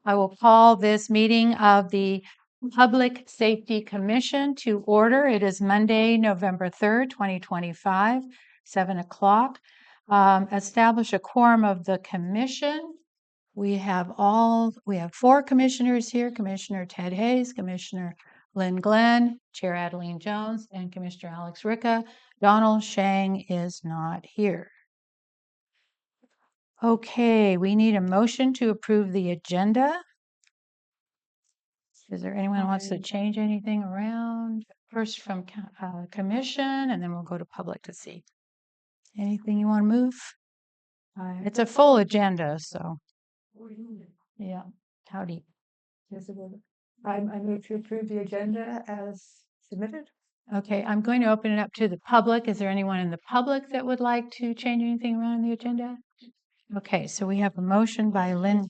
I will call this meeting of the Public Safety Commission to order. It is Monday, November 3rd, 2025, 7 o'clock. Establish a quorum of the commission. We have four commissioners here, Commissioner Ted Hayes, Commissioner Lynn Glenn, Chair Adeline Jones, and Commissioner Alex Ricca. Donald Shang is not here. Okay, we need a motion to approve the agenda. Is there anyone who wants to change anything around? First from commission, and then we'll go to public to see. Anything you want to move? It's a full agenda, so. Yeah, howdy. I move to approve the agenda as submitted. Okay, I'm going to open it up to the public. Is there anyone in the public that would like to change anything around the agenda? Okay, so we have a motion by Lynn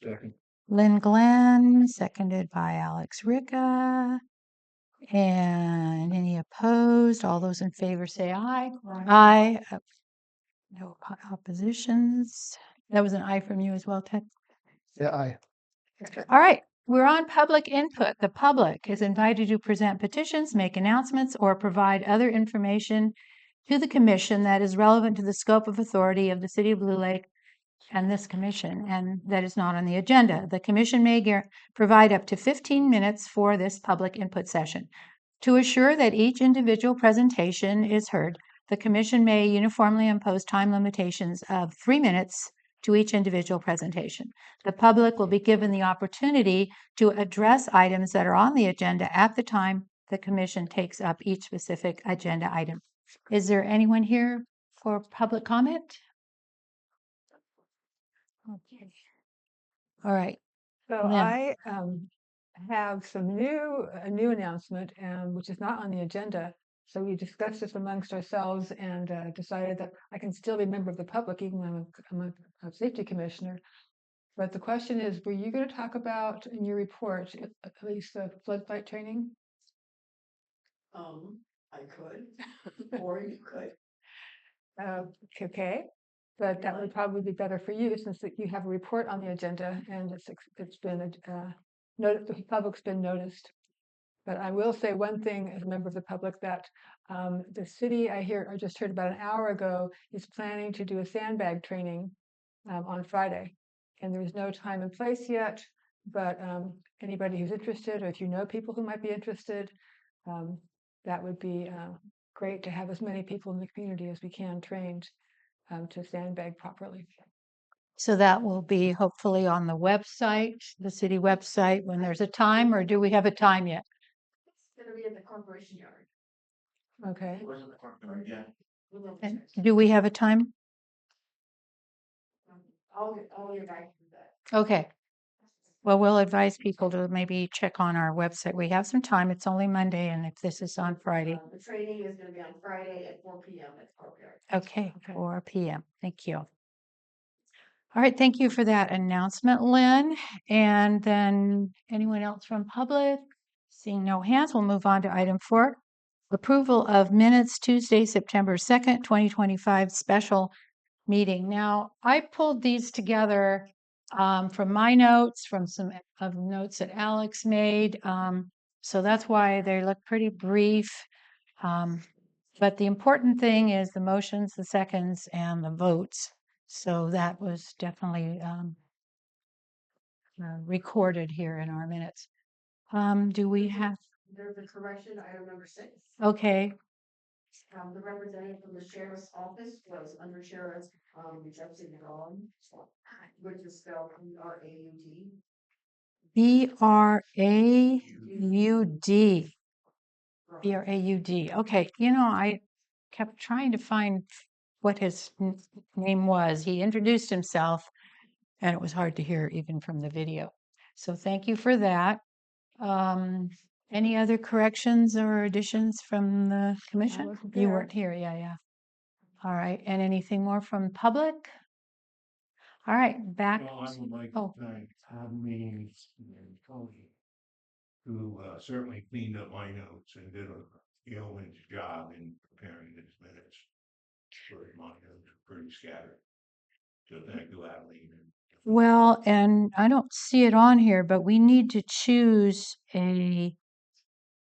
Glenn, seconded by Alex Ricca. And any opposed? All those in favor say aye. Aye. No oppositions. That was an aye from you as well, Ted? Yeah, aye. All right. We're on public input. The public is invited to present petitions, make announcements, or provide other information to the commission that is relevant to the scope of authority of the City of Blue Lake and this commission, and that is not on the agenda. The commission may provide up to 15 minutes for this public input session. To assure that each individual presentation is heard, the commission may uniformly impose time limitations of 3 minutes to each individual presentation. The public will be given the opportunity to address items that are on the agenda at the time the commission takes up each specific agenda item. Is there anyone here for public comment? Okay. All right. So Lynn. I have a new announcement, which is not on the agenda. So we discussed this amongst ourselves and decided that I can still be a member of the public, even though I'm a safety commissioner. But the question is, were you going to talk about in your report at least the flood fight training? I could, or you could. Okay, but that would probably be better for you since you have a report on the agenda and it's been the public's been noticed. But I will say one thing as a member of the public that the city I just heard about an hour ago is planning to do a sandbag training on Friday, and there's no time and place yet. But anybody who's interested, or if you know people who might be interested, that would be great to have as many people in the community as we can trained to sandbag properly. So that will be hopefully on the website, the city website, when there's a time, or do we have a time yet? It's gonna be in the corporation yard. Okay. It wasn't the corporate yard, yeah. And do we have a time? I'll get back to that. Okay. Well, we'll advise people to maybe check on our website. We have some time. It's only Monday, and if this is on Friday. The training is gonna be on Friday at 4 p.m. at the courtyard. Okay, 4 p.m. Thank you. All right, thank you for that announcement, Lynn. And then anyone else from public? Seeing no hands, we'll move on to item 4. Approval of minutes Tuesday, September 2nd, 2025 special meeting. Now, I pulled these together from my notes, from some of notes that Alex made. So that's why they look pretty brief. But the important thing is the motions, the seconds, and the votes. So that was definitely recorded here in our minutes. Do we have? There's a correction, item number 6. Okay. The representative from the sheriff's office was under sheriff Jesse Gallon, which is spelled B-R-A-U-D. B-R-A-U-D. B-R-A-U-D. Okay, I kept trying to find what his name was. He introduced himself, and it was hard to hear even from the video. So thank you for that. Any other corrections or additions from the commission? You weren't here, yeah. All right, and anything more from public? All right, back. Well, I would like to thank Tom Means and Tony, who certainly cleaned up my notes and did a yeoman's job in preparing these minutes. My notes were pretty scattered. So thank you, Adeline and Well, and I don't see it on here, but we need to choose a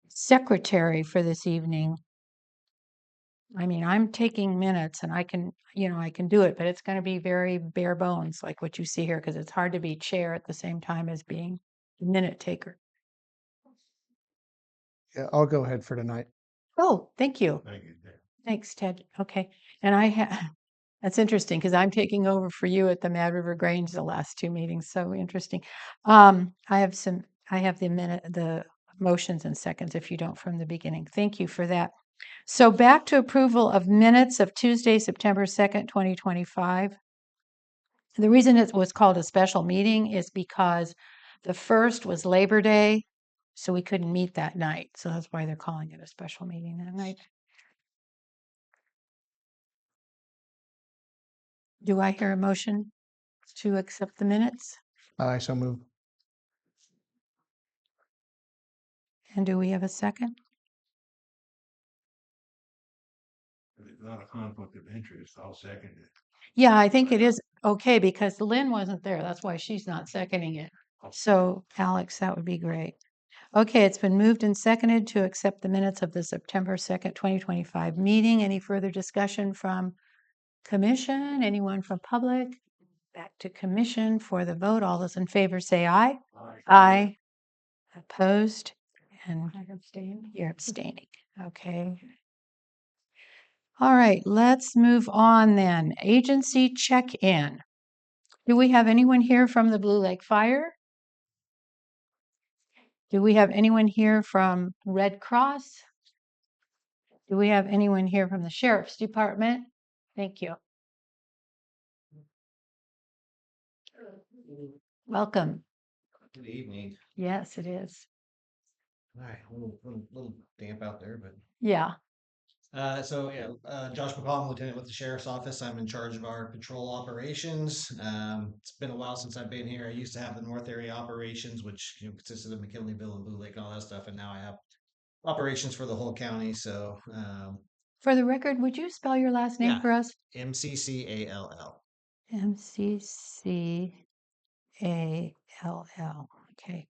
secretary for this evening. I mean, I'm taking minutes and I can, I can do it, but it's going to be very bare bones, like what you see here, because it's hard to be chair at the same time as being minute taker. Yeah, I'll go ahead for tonight. Oh, thank you. Thank you, Ted. Thanks, Ted. Okay. And that's interesting because I'm taking over for you at the Mad River Grange the last two meetings. So interesting. I have the motions and seconds if you don't from the beginning. Thank you for that. So back to approval of minutes of Tuesday, September 2nd, 2025. The reason it was called a special meeting is because the first was Labor Day, so we couldn't meet that night. So that's why they're calling it a special meeting that night. Do I hear a motion to accept the minutes? I so move. And do we have a second? If it's not a conflict of interest, I'll second it. Yeah, I think it is okay because Lynn wasn't there. That's why she's not seconding it. So Alex, that would be great. Okay, it's been moved and seconded to accept the minutes of the September 2nd, 2025 meeting. Any further discussion from commission? Anyone from public? Back to commission for the vote. All those in favor say aye. Aye. Opposed? And I abstain. you're abstaining. Okay. All right, let's move on then. Agency check-in. Do we have anyone here from the Blue Lake Fire? Do we have anyone here from Red Cross? Do we have anyone here from the Sheriff's Department? Thank you. Welcome. Good evening. Yes, it is. All right, a little damp out there, but Yeah. Josh McCall, I'm lieutenant with the sheriff's office. I'm in charge of our patrol operations. It's been a while since I've been here. I used to have the North Area operations, which consisted of McKinleyville and Blue Lake and all that stuff, and now I have operations for the whole county. So For the record, would you spell your last name Yeah. for us? MCCALL. MCCALL. Okay.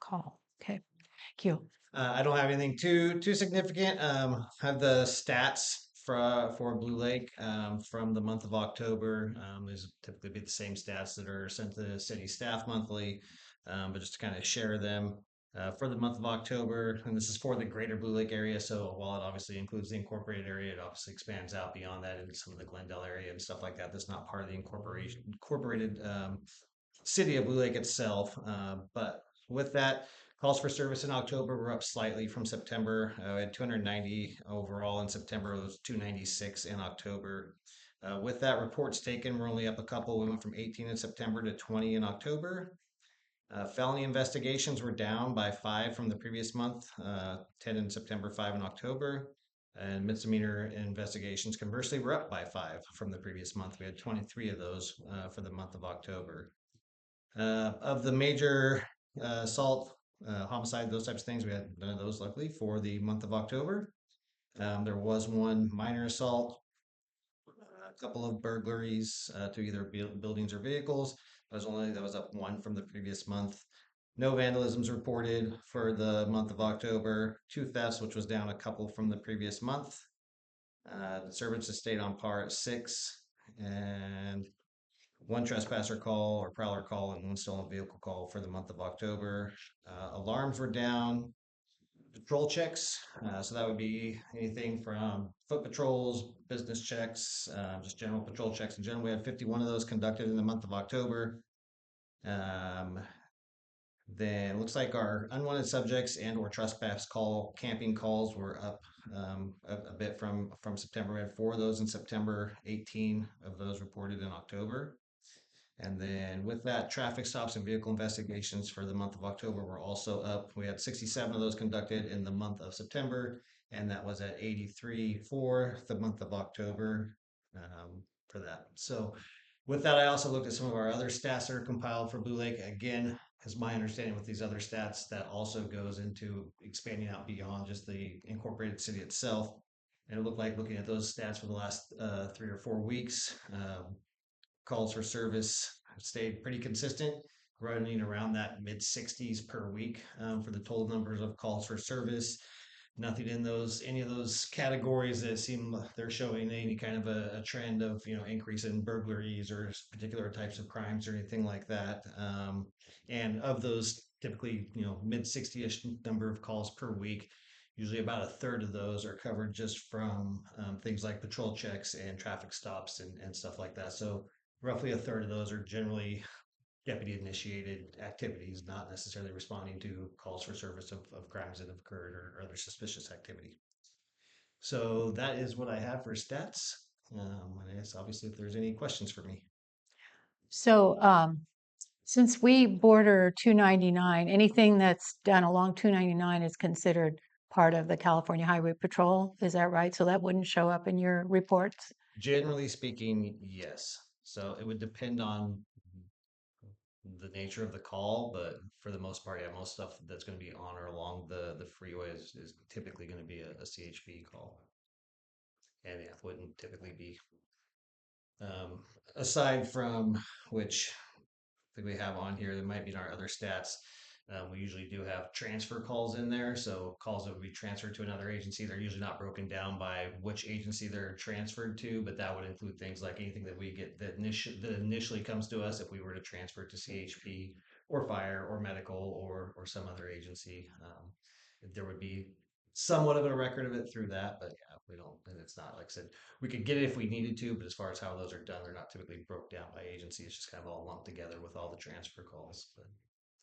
Call. Okay. Thank you. I don't have anything too significant. Have the stats for Blue Lake from the month of October. These typically be the same stats that are sent to the city staff monthly, but just to kind of share them for the month of October. And this is for the greater Blue Lake area. So while it obviously includes the incorporated area, it obviously expands out beyond that into some of the Glendale area and stuff like that. That's not part of the incorporated city of Blue Lake itself. But with that, calls for service in October were up slightly from September. We had 290 overall in September. It was 296 in October. With that, reports taken, we're only up a couple. We went from 18 in September to 20 in October. Felony investigations were down by 5 from the previous month, 10 in September, 5 in October. And misdemeanor investigations, conversely, were up by 5 from the previous month. We had 23 of those for the month of October. Of the major assault, homicide, those types of things, we had none of those, luckily, for the month of October. There was one minor assault, a couple of burglaries to either buildings or vehicles. That was up 1 from the previous month. No vandalisms reported for the month of October. 2 thefts, which was down a couple from the previous month. Disturbances stayed on par at 6, and 1 trespasser call or prowler call and 1 stolen vehicle call for the month of October. Alarms were down. Patrol checks, so that would be anything from foot patrols, business checks, just general patrol checks in general. We had 51 of those conducted in the month of October. Then it looks like our unwanted subjects and or trespass camping calls were up a bit from September. We had 4 of those in September, 18 of those reported in October. And then with that, traffic stops and vehicle investigations for the month of October were also up. We had 67 of those conducted in the month of September, and that was at 83 for the month of October for that. So with that, I also looked at some of our other stats that are compiled for Blue Lake. Again, as my understanding with these other stats, that also goes into expanding out beyond just the incorporated city itself. And it looked like looking at those stats for the last 3 or 4 weeks, calls for service stayed pretty consistent, running around that mid 60s per week for the total numbers of calls for service. Nothing in any of those categories that seem they're showing any kind of a trend of increase in burglaries or particular types of crimes or anything like that. And of those, typically mid 60ish number of calls per week, usually about a third of those are covered just from things like patrol checks and traffic stops and stuff like that. So roughly a third of those are generally deputy initiated activities, not necessarily responding to calls for service of crimes that have occurred or other suspicious activity. So that is what I have for stats. I guess obviously if there's any questions for me. So, since we border 299, anything that's done along 299 is considered part of the California Highway Patrol. Is that right? So that wouldn't show up in your reports? Generally speaking, yes. So it would depend on the nature of the call, but for the most part, yeah, most stuff that's going to be on or along the freeway is typically going to be a CHP call. And yeah, wouldn't typically be aside from which I think we have on here that might be in our other stats. We usually do have transfer calls in there. So calls that would be transferred to another agency, they're usually not broken down by which agency they're transferred to, but that would include things like anything that we get that initially comes to us if we were to transfer to CHP or fire or medical or some other agency. There would be somewhat of a record of it through that, but yeah, we don't, and it's not like I said, we could get it if we needed to, but as far as how those are done, they're not typically broke down by agency. It's just kind of all lumped together with all the transfer calls. But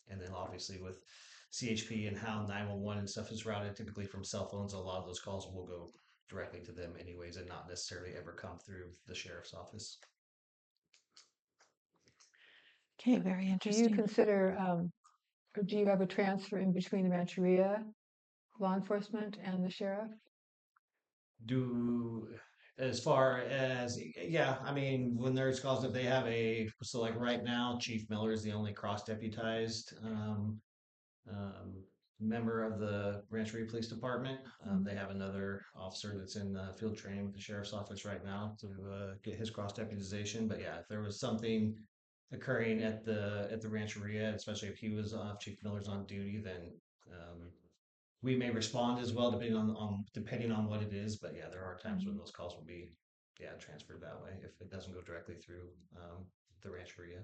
and then obviously with CHP and how 911 and stuff is routed typically from cell phones, a lot of those calls will go directly to them anyways and not necessarily ever come through the sheriff's office. Okay, very Do you interesting. consider, or do you have a transfer in between the Rancheria law enforcement and the sheriff? Do as far as yeah, I mean when there's calls if they have so like right now Chief Miller is the only cross deputized um, member of the Rancheria Police Department. They have another officer that's in field training with the sheriff's office right now to get his cross deputization. But yeah, if there was something occurring at the Rancheria, especially if he was off, Chief Miller's on duty, then we may respond as well, depending on what it is. But yeah, there are times when those calls will be transferred that way if it doesn't go directly through the Rancheria.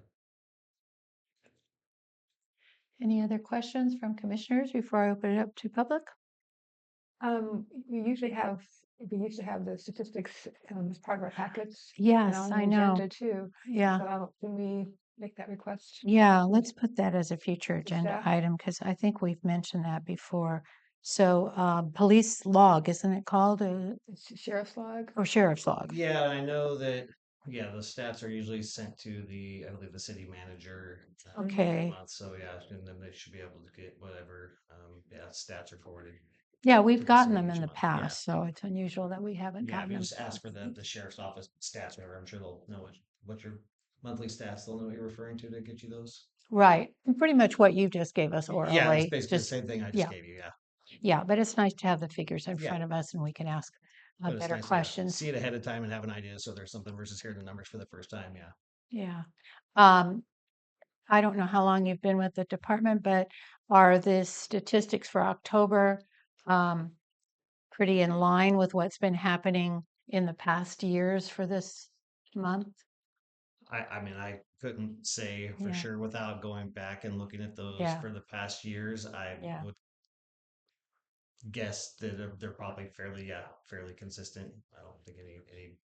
Any other questions from commissioners before I open it up to public? We used to have the statistics as part of our packets. and Yes, on I the know. agenda too. Yeah, So can we make that request? yeah, let's put that as a future To agenda staff? item because I think we've mentioned that before. So, police log, isn't it called? It's sheriff's log? Or sheriff's log? Yeah, I know that. Yeah, the stats are usually sent to I believe, the city manager every Okay. month. So yeah, and then they should be able to get whatever, stats are forwarded. Yeah, to we've the gotten city them each in the month. Yeah, past, so it's unusual that we haven't yeah. If gotten you them. just ask for the sheriff's office stats, whatever, I'm sure they'll know what your monthly stats. They'll know what you're referring to get you those. Right. Pretty much what you just gave us Yeah, it's orally. basically the Just, same thing I just yeah, gave you. Yeah, yeah, but it's nice to have the figures in yeah. front of us and we can ask But it's better nice to questions. see it ahead of time and have an idea. So there's something versus hearing the numbers for the first time. Yeah. Yeah. I don't know how long you've been with the department, but are the statistics for October pretty in line with what's been happening in the past years for this month? I mean, I couldn't say for Yeah. sure without going back and looking at those Yeah. for the past years. I Yeah. would guess that they're probably fairly consistent. I don't think any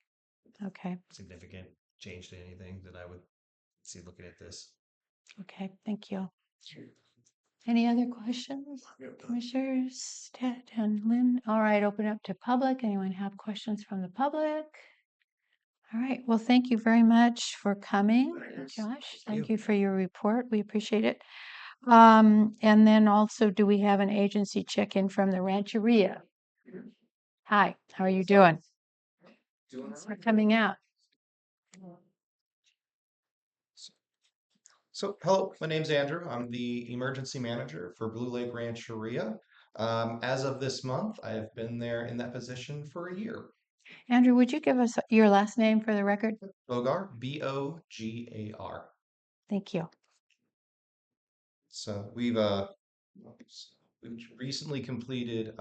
Okay. significant change to anything that I would see looking at this. Okay. Thank you. Any other questions? Commissioners, Ted and Lynn? All right, open up to public. Anyone have questions from the public? All right, well, thank you very much for coming, Josh. Thank you for your report. We appreciate it. And then also, do we have an agency check-in from the Rancheria? Hi, how are you doing? Thanks for coming out. So, hello, my name's Andrew. I'm the emergency manager for Blue Lake Rancheria. As of this month, I have been there in that position for a year. Andrew, would you give us your last name for the record? Bogar, Bogar. Thank you. So we've recently completed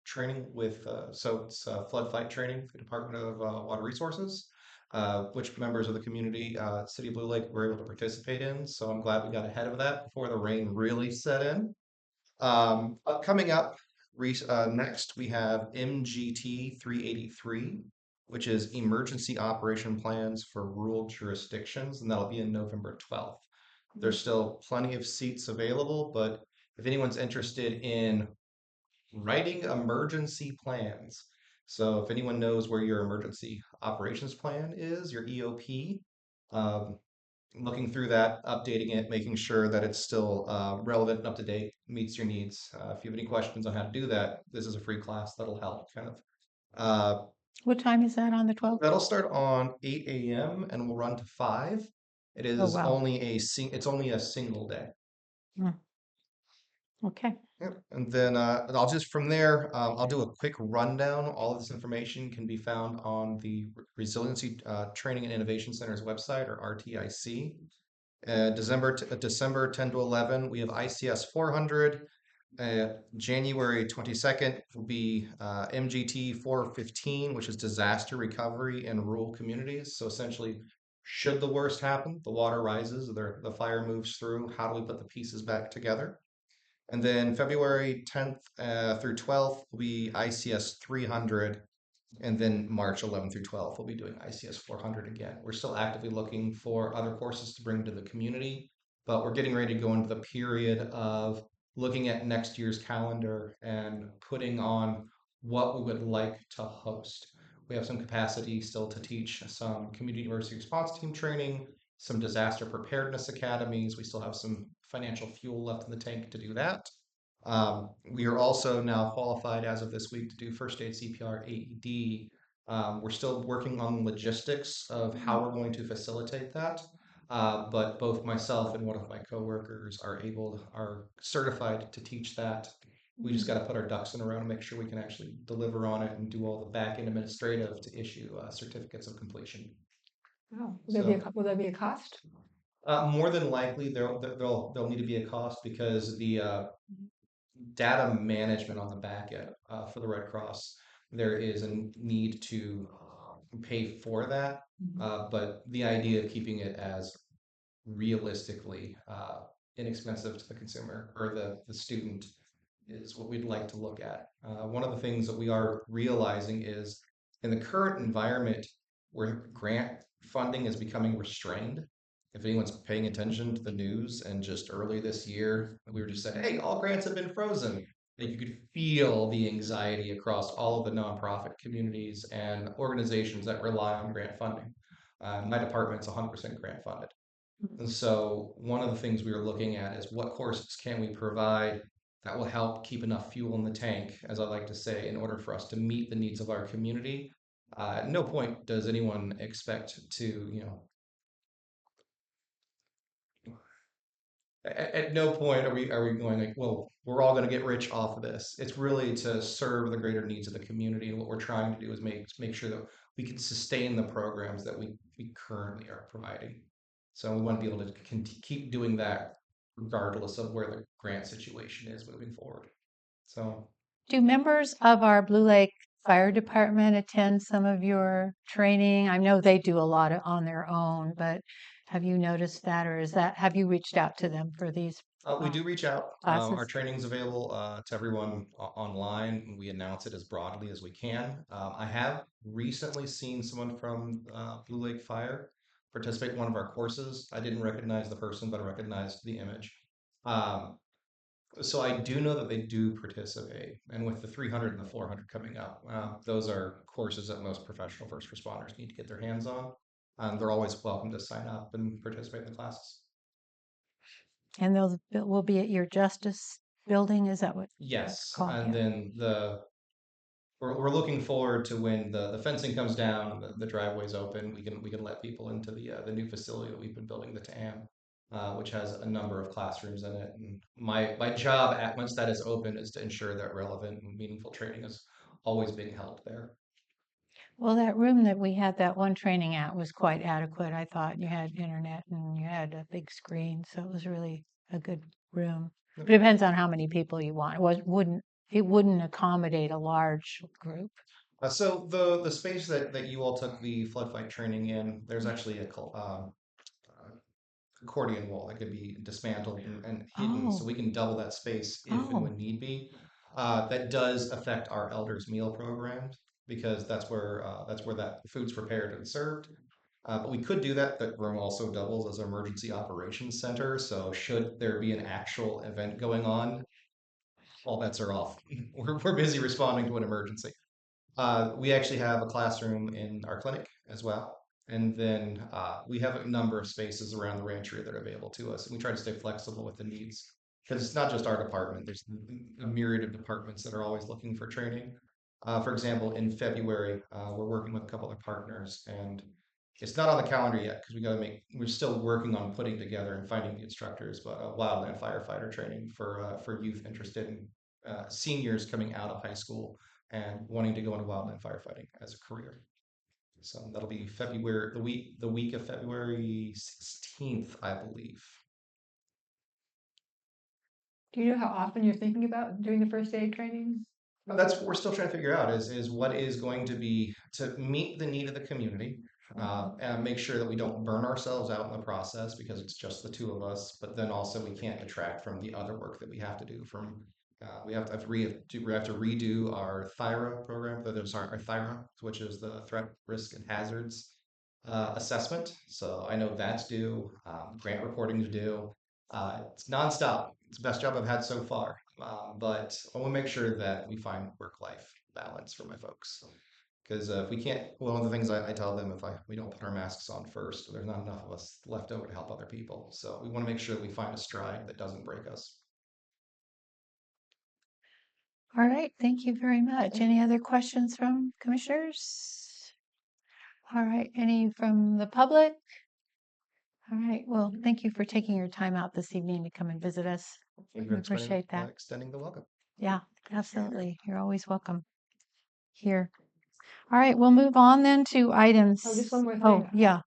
training with so it's flood fight training for the Department of Water Resources, which members of the community, City of Blue Lake, were able to participate in. So I'm glad we got ahead of that before the rain really set in. Coming up next, we have MGT 383, which is Emergency Operation Plans for Rural Jurisdictions, and that'll be in November 12th. There's still plenty of seats available, but if anyone's interested in writing emergency plans, so if anyone knows where your emergency operations plan is, your EOP, um, looking through that, updating it, making sure that it's still relevant and up to date, meets your needs. If you have any questions on how to do that, this is a free class that'll help kind of. Uh, What time is that on the 12th? that'll start on 8 a.m. and will run to 5. It Oh, is wow. only it's only a single day. Okay. Yep. And then I'll just from there, I'll do a quick rundown. All of this information can be found on the Resiliency Training and Innovation Center's website, or RTIC. December 10 to 11, we have ICS 400. January 22nd will be MGT 415, which is disaster recovery in rural communities. So essentially, should the worst happen, the water rises, the fire moves through, how do we put the pieces back together? And then February 10th through 12th will be ICS 300. And then March 11th through 12th, we'll be doing ICS 400 again. We're still actively looking for other courses to bring to the community, but we're getting ready to go into the period of looking at next year's calendar and putting on what we would like to host. We have some capacity still to teach some community emergency response team training, some disaster preparedness academies. We still have some financial fuel left in the tank to do that. We are also now qualified as of this week to do first aid, CPR, AED. We're still working on the logistics of how we're going to facilitate that. But both myself and one of my coworkers are certified to teach that. We just got to put our ducks in a row to make sure we can actually deliver on it and do all the back end administrative to issue certificates of completion. Oh, So- will there be a cost? More than likely, there'll need to be a cost because the data management on the back end for the Red Cross, there is a need to pay for that. But the idea of keeping it as realistically inexpensive to the consumer or the student is what we'd like to look at. One of the things that we are realizing is in the current environment where grant funding is becoming restrained. If anyone's paying attention to the news, and just early this year, we were just saying, hey, all grants have been frozen. Like you could feel the anxiety across all of the nonprofit communities and organizations that rely on grant funding. My department's 100% grant funded. And so one of the things we are looking at is what courses can we provide that will help keep enough fuel in the tank, as I like to say, in order for us to meet the needs of our community. At no point does anyone expect to, at no point are we going like, well, we're all going to get rich off of this. It's really to serve the greater needs of the community, and what we're trying to do is make sure that we can sustain the programs that we currently are providing. So we want to be able to keep doing that regardless of where the grant situation is moving forward. So Do members of our Blue Lake Fire Department attend some of your training? I know they do a lot on their own, but have you noticed that, or have you reached out to them for these? we do reach out. Classes. Our training's available to everyone online, and we announce it as broadly as we can. I have recently seen someone from Blue Lake Fire participate in one of our courses. I didn't recognize the person, but I recognized the image. So I do know that they do participate, and with the 300 and the 400 coming up, those are courses that most professional first responders need to get their hands on. They're always welcome to sign up and participate in the classes. And those will be at your Justice building? Is that what? Yes, Called, and yeah. then we're looking forward to when the fencing comes down and the driveway's open. We can let people into the new facility that we've been building, the TAM, which has a number of classrooms in it. And my job once that is open is to ensure that relevant and meaningful training is always being held there. Well, that room that we had that one training at was quite adequate. I thought you had internet and you had a big screen, so it was really a good room. Yep. But it depends on how many people you want. It wouldn't accommodate a large group. So the space that you all took the flood fight training in, there's actually accordion wall that could be dismantled and hidden, so Oh, we can double that space if and oh, when need be. That does affect our elders meal program because that's where that food's prepared and served. But we could do that. That room also doubles as an emergency operations center. So should there be an actual event going on, all bets are off. We're busy responding to an emergency. We actually have a classroom in our clinic as well. And then we have a number of spaces around the rancheria that are available to us. And we try to stay flexible with the needs because it's not just our department, there's a myriad of departments that are always looking for training. For example, in February, we're working with a couple of partners and it's not on the calendar yet because we're still working on putting together and finding the instructors, but a wildland firefighter training for youth interested in seniors coming out of high school and wanting to go into wildland firefighting as a career. So that'll be February, the week of February 16th, I believe. Do you know how often you're thinking about doing the first aid training? That's what we're still trying to figure out is what is going to be to meet the need of the community and make sure that we don't burn ourselves out in the process because it's just the two of us. But then also we can't detract from the other work that we have to do. We have to redo our THIRA program. Our THIRA, which is the threat, risk, and hazards assessment. So I know that's due. Grant reporting is due. It's nonstop. It's the best job I've had so far. But I want to make sure that we find work-life balance for my folks. Because if we can't, one of the things I tell them, we don't put our masks on first, there's not enough of us left over to help other people. So we want to make sure that we find a stride that doesn't break us. all right. Thank you very much. Any other questions from commissioners? All right. Any from the public? All right. Well, thank you for taking your time out this evening to come and visit us. Thank you We for appreciate that. extending the welcome. Yeah, absolutely. You're always welcome here. All right, we'll move on then to items. Oh, just one more Oh, thing. yeah.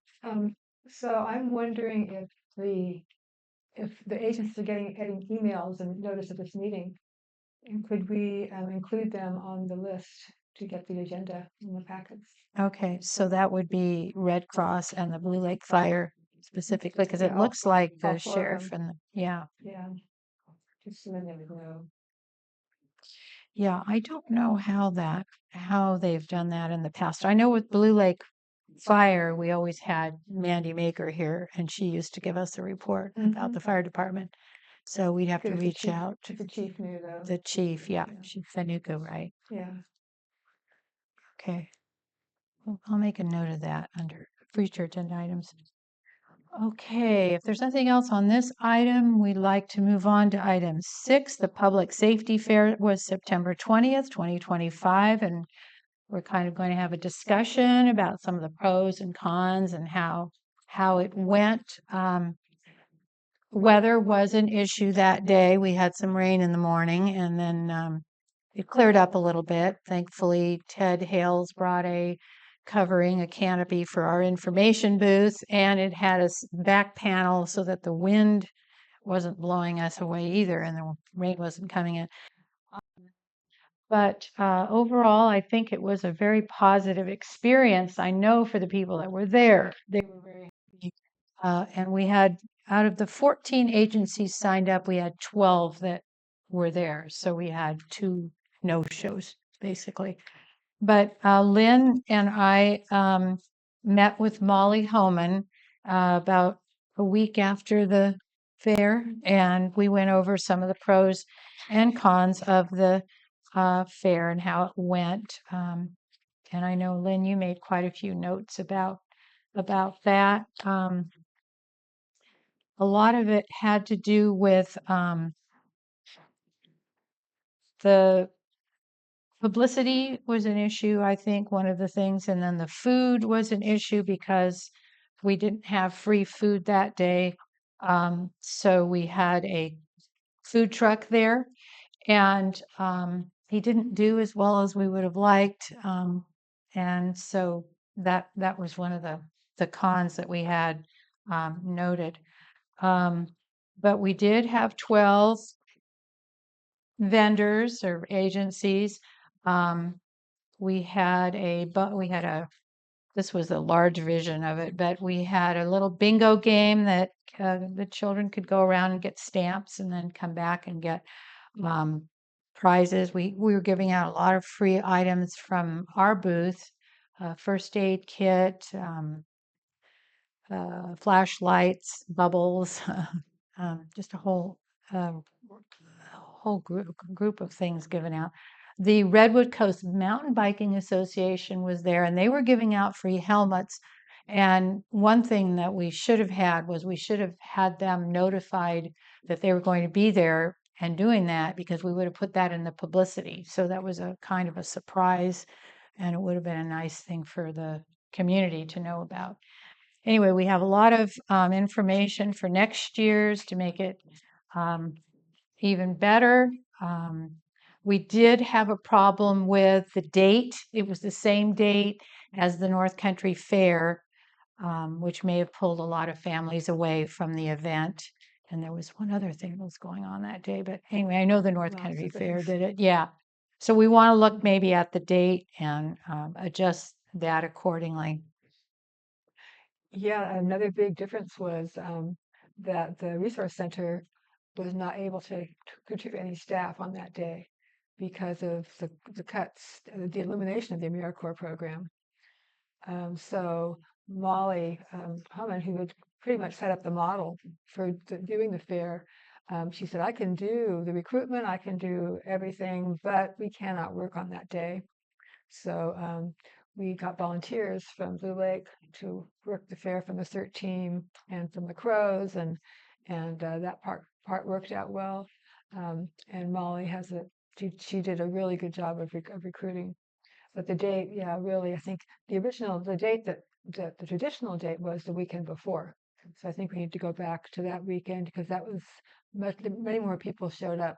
So I'm wondering if the agents are getting emails and notice of this meeting, and could we include them on the list to get the agenda in the packets? Okay, so that would be Red Cross and the Blue Lake Fire specifically, because it Yeah, all- looks like all the 4 of sheriff them. and yeah. Yeah, just so then they would know. Yeah, I don't know how they've done that in the past. I know with Blue Lake Fire, we always had Mandy Maker here, and she used to give us a report about Mhm. the fire department. So we'd have to Good if the reach chief- out to if the chief knew though. the chief. Yeah, Yeah. Chief Fanuka, right? Yeah. Okay. Well, I'll make a note of that under future agenda items. Okay, if there's nothing else on this item, we'd like to move on to item 6. The Public Safety Fair was September 20th, 2025, and we're kind of going to have a discussion about some of the pros and cons and how it went. Weather was an issue that day. We had some rain in the morning, and then it cleared up a little bit. Thankfully, Ted Hales brought a covering, a canopy for our information booth, and it had a back panel so that the wind wasn't blowing us away either, and the rain wasn't coming in. But overall, I think it was a very positive experience. I know for the people that were there, they were very happy. And we had, out of the 14 agencies signed up, we had 12 that were there. So we had 2 no-shows, basically. But Lynn and I met with Molly Homan about a week after the fair, and we went over some of the pros and cons of the fair and how it went. And I know, Lynn, you made quite a few notes about that. A lot of it had to do with the publicity was an issue, I think, one of the things, and then the food was an issue because we didn't have free food that day. So we had a food truck there, and he didn't do as well as we would have liked. And so that was one of the cons that we had noted. But we did have 12 vendors or agencies. We had this was a large vision of it, but we had a little bingo game that the children could go around and get stamps and then come back and get prizes. We were giving out a lot of free items from our booth, first aid kit, flashlights, bubbles, just a uh, whole group of things given out. The Redwood Coast Mountain Biking Association was there, and they were giving out free helmets. And one thing that we should have had was we should have had them notified that they were going to be there and doing that, because we would have put that in the publicity. So that was a kind of a surprise, and it would have been a nice thing for the community to know about. Anyway, we have a lot of information for next year's to make it even better. We did have a problem with the date. It was the same date as the North Country Fair, which may have pulled a lot of families away from the event. And there was one other thing that was going on that day. But anyway, I know the North Lots Country of Fair things. did it. Yeah. So we want to look maybe at the date and adjust that accordingly. Yeah, another big difference was that the resource center was not able to contribute any staff on that day because of the cuts, the elimination of the AmeriCorps program. So Molly Hummon, who had pretty much set up the model for doing the fair, she said, I can do the recruitment, I can do everything, but we cannot work on that day. So we got volunteers from Blue Lake to work the fair from the CERT team and from the Crows, and that part worked out well. And Molly she did a really good job of recruiting. But the date, yeah, really, I think the date the traditional date was the weekend before. So I think we need to go back to that weekend because that was many more people showed up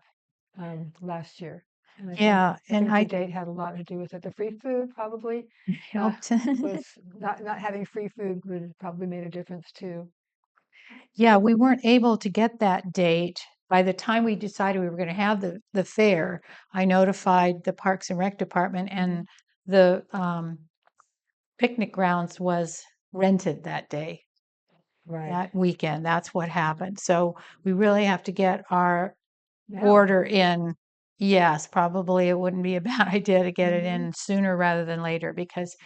last year. And Yeah. I And think the I date had a lot to do with it. The free food probably helped. was not having free food would probably made a difference too. Yeah, we weren't able to get that date. By the time we decided we were going to have the fair, I notified the Parks and Rec Department, and the picnic grounds was rented that day, Right. that weekend. That's what happened. So we really have to get our Now, order in. Yes, probably it wouldn't be a bad idea to get it Mhm. in sooner rather than later, because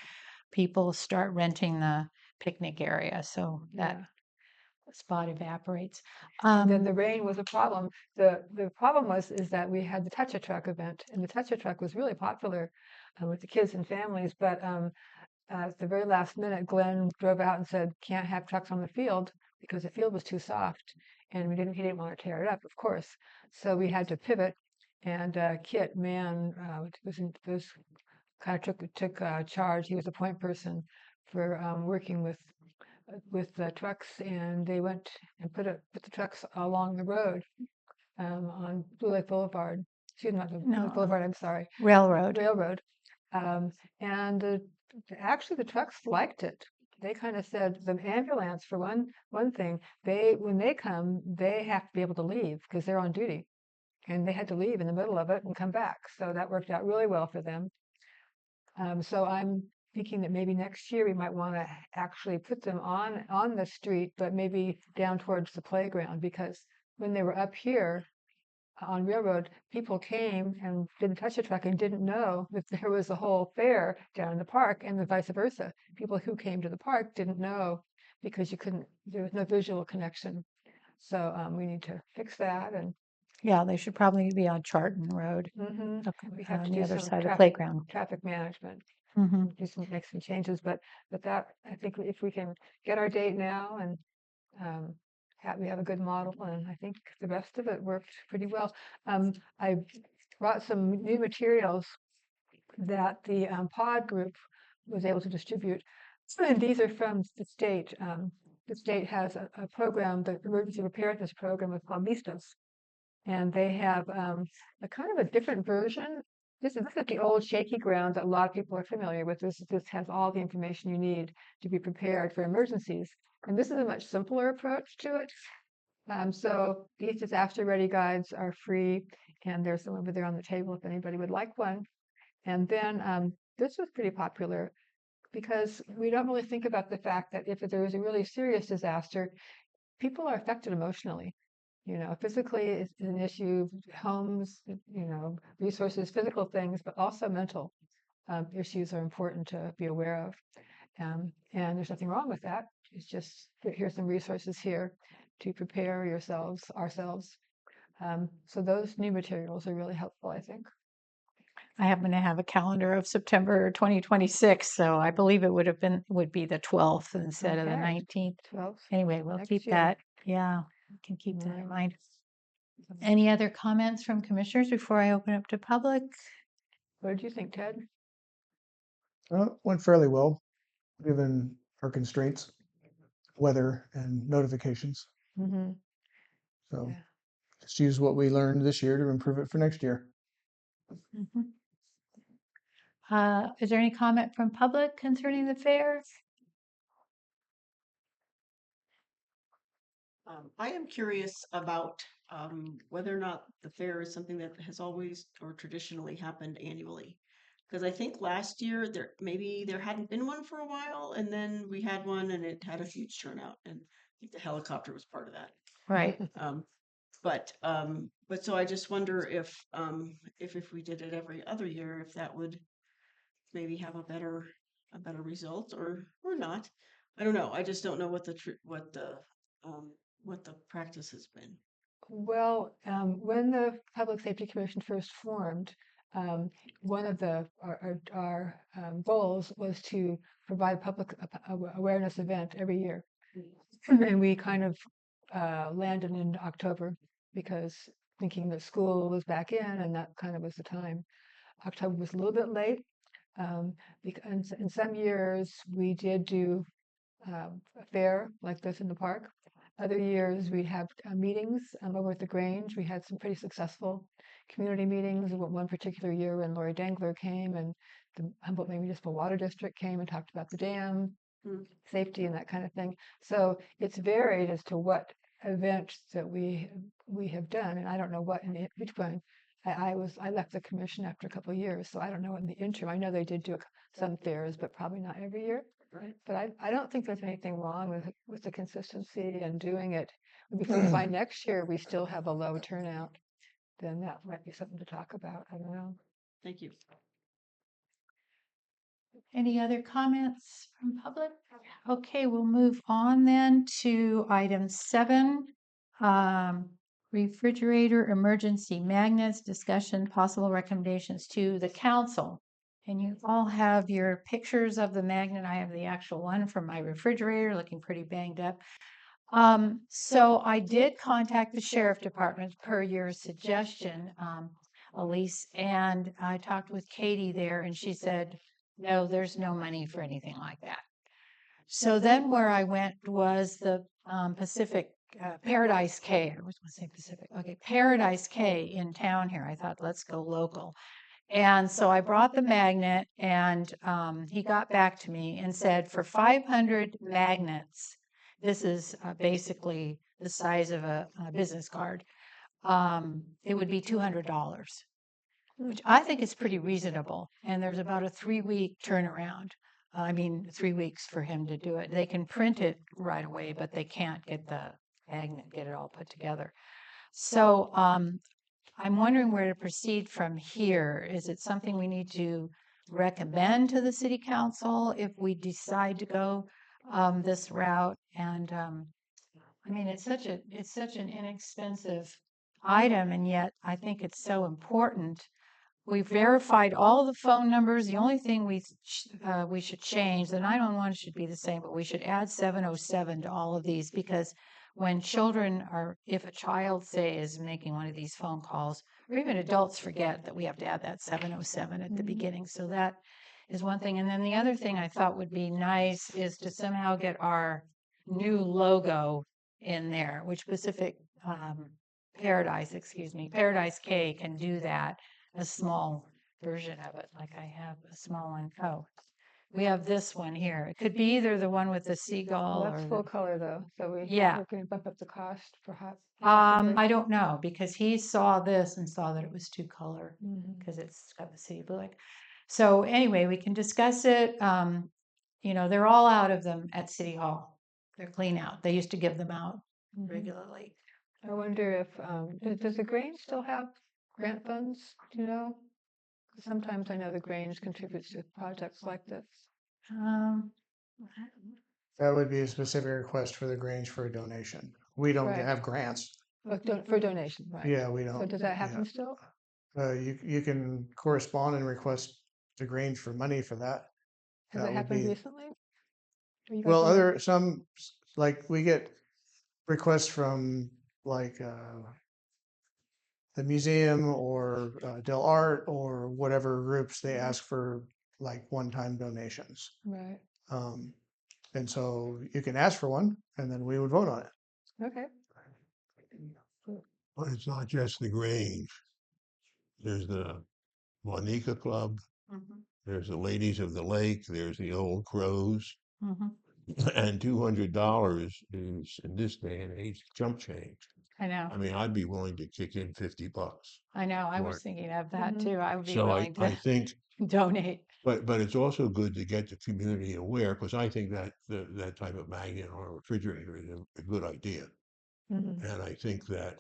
people start renting the picnic area. So that Yeah. spot evaporates. And then the rain was a problem. The problem is that we had the Touch a Truck event, and the Touch a Truck was really popular with the kids and families. But at the very last minute, Glenn drove out and said, "Can't have trucks on the field because the field was too soft," and he didn't want to tear it up, of course. So we had to pivot. And Kit Mann was kind of took charge. He was a point person for working with the trucks, and they went and put the trucks along the road on Blue Lake Boulevard. Excuse me, not the Blue Lake No, Boulevard. I'm sorry, railroad. railroad. Um, and actually, the trucks liked it. They kind of said the ambulance, for one thing, when they come, they have to be able to leave because they're on duty, and they had to leave in the middle of it and come back. So that worked out really well for them. So I'm thinking that maybe next year we might want to actually put them on the street, but maybe down towards the playground, because when they were up here on Railroad, people came and didn't touch a truck and didn't know that there was a whole fair down in the park, and the vice versa. People who came to the park didn't know because there was no visual connection. So we need to fix that, and Yeah, they should probably be on Charlton Road, we have to on the do other some side of the playground. traffic management. Hmm. Make some changes, but that, I think if we can get our date now and we have a good model, and I think the rest of it worked pretty well. I brought some new materials that the pod group was able to distribute. And these are from the state. The state has a program, the emergency preparedness program, is called Listos. And they have a kind of a different version This is the old shaky ground that a lot of people are familiar with. This has all the information you need to be prepared for emergencies. And this is a much simpler approach to it. So these disaster ready guides are free, and there's some over there on the table if anybody would like one. And then this was pretty popular because we don't really think about the fact that if there is a really serious disaster, people are affected emotionally. You know, physically is an issue, homes, you know, resources, physical things, but also mental issues are important to be aware of. And there's nothing wrong with that. It's just here's some resources here to prepare ourselves. So those new materials are really helpful, I think. I happen to have a calendar of September 2026, so I believe it would be the 12th instead of the Okay. 19th. 12. Anyway, we'll Next keep year. that. Yeah, we can keep that in Right. mind. Any other comments from commissioners before I open up to public? What did you think, Ted? Went fairly well, given our constraints, weather and notifications. Mm-hmm. So Yeah. just use what we learned this year to improve it for next year. Mhm. Is there any comment from public concerning the fair? I am curious about whether or not the fair is something that has always or traditionally happened annually. Because I think last year there hadn't been one for a while, and then we had one, and it had a huge turnout, and I think the helicopter was part of that. Right. But so I just wonder if we did it every other year, if that would maybe have a better result or not. I don't know. I just don't know what the practice has been. Well, when the Public Safety Commission first formed, one of our goals was to provide public awareness event every year. And we kind of landed in October because thinking that school was back in and that kind of was the time. October was a little bit late. Because in some years we did do a fair like this in the park. Other years we'd have meetings over at the Grange. We had some pretty successful community meetings. One particular year when Lori Dangler came and the Humboldt Municipal Water District came and talked about the dam, safety and that kind of thing. So it's varied as to what events that we have done, and I don't know what in which one. I left the commission after a couple of years, so I don't know in the interim. I know they did do some fairs, but probably not every year. Right. But I don't think there's anything wrong with the consistency and doing it. If we find next year we still have a low turnout, then that might be something to talk about. I don't know. Thank you. Any other comments from public? Okay, we'll move on then to item 7. Refrigerator emergency magnets, discussion, possible recommendations to the council. And you all have your pictures of the magnet. I have the actual one from my refrigerator, looking pretty banged up. So I did contact the sheriff department per your suggestion, Elise, and I talked with Katie there, and she said, no, there's no money for anything like that. So then where I went was the Pacific Paradise K. I was going to say Pacific. Okay, Paradise K in town here. I thought, let's go local. And so I brought the magnet, and he got back to me and said, for 500 magnets, this is basically the size of a business card, it would be $200, which I think is pretty reasonable. And there's about a 3-week turnaround. 3 weeks for him to do it. They can print it right away, but they can't get the magnet, get it all put together. So I'm wondering where to proceed from here. Is it something we need to recommend to the city council if we decide to go this route? And it's such an inexpensive item, and yet I think it's so important. We've verified all the phone numbers. The only thing we should change, the 911 should be the same, but we should add 707 to all of these, because when children if a child, say, is making one of these phone calls, or even adults forget that we have to add that 707 at the beginning. So that is one thing. And then the other thing I thought would be nice is to somehow get our new logo in there, which Paradise K can do that. A small version of it, like I have a small one. Oh, we have this one here. It could be either the one with the Well, seagull that's or full color though, so Yeah. we're gonna bump up the cost perhaps. I don't know because he saw this and saw that it was 2 color Mhm. because it's got the city blue. So anyway, we can discuss it. They're all out of them at City Hall. They're clean out. They used to give them out Mhm. regularly. I wonder if, does the Grange still have grant funds, do you know? Sometimes I know the Grange contributes to projects like this. Um, That would be a specific request for the Grange for a donation. We don't Right. have grants. For donation, right? Yeah, we So don't. does that yeah. happen still? You can correspond and request the Grange for money for that. Has That it would happened be- recently? Are you guys Well, aware? like we get requests from like the museum or Del Art or whatever groups, they ask for like one-time donations. Right, Um, and so you can ask for one and then we would vote on it. okay. But it's not just the Grange. There's the Monica Club, mhm, there's the Ladies of the Lake, there's the Old Crows. mhm. And $200 is in this day and age chump change. I know. I mean, I'd be willing to kick in $50. I know. I was Right. thinking of that Mhm. too. I would be So willing I to think, donate. but it's also good to get the community aware, because I think that that type of magnet on a refrigerator is a good idea. Mhm. And I think that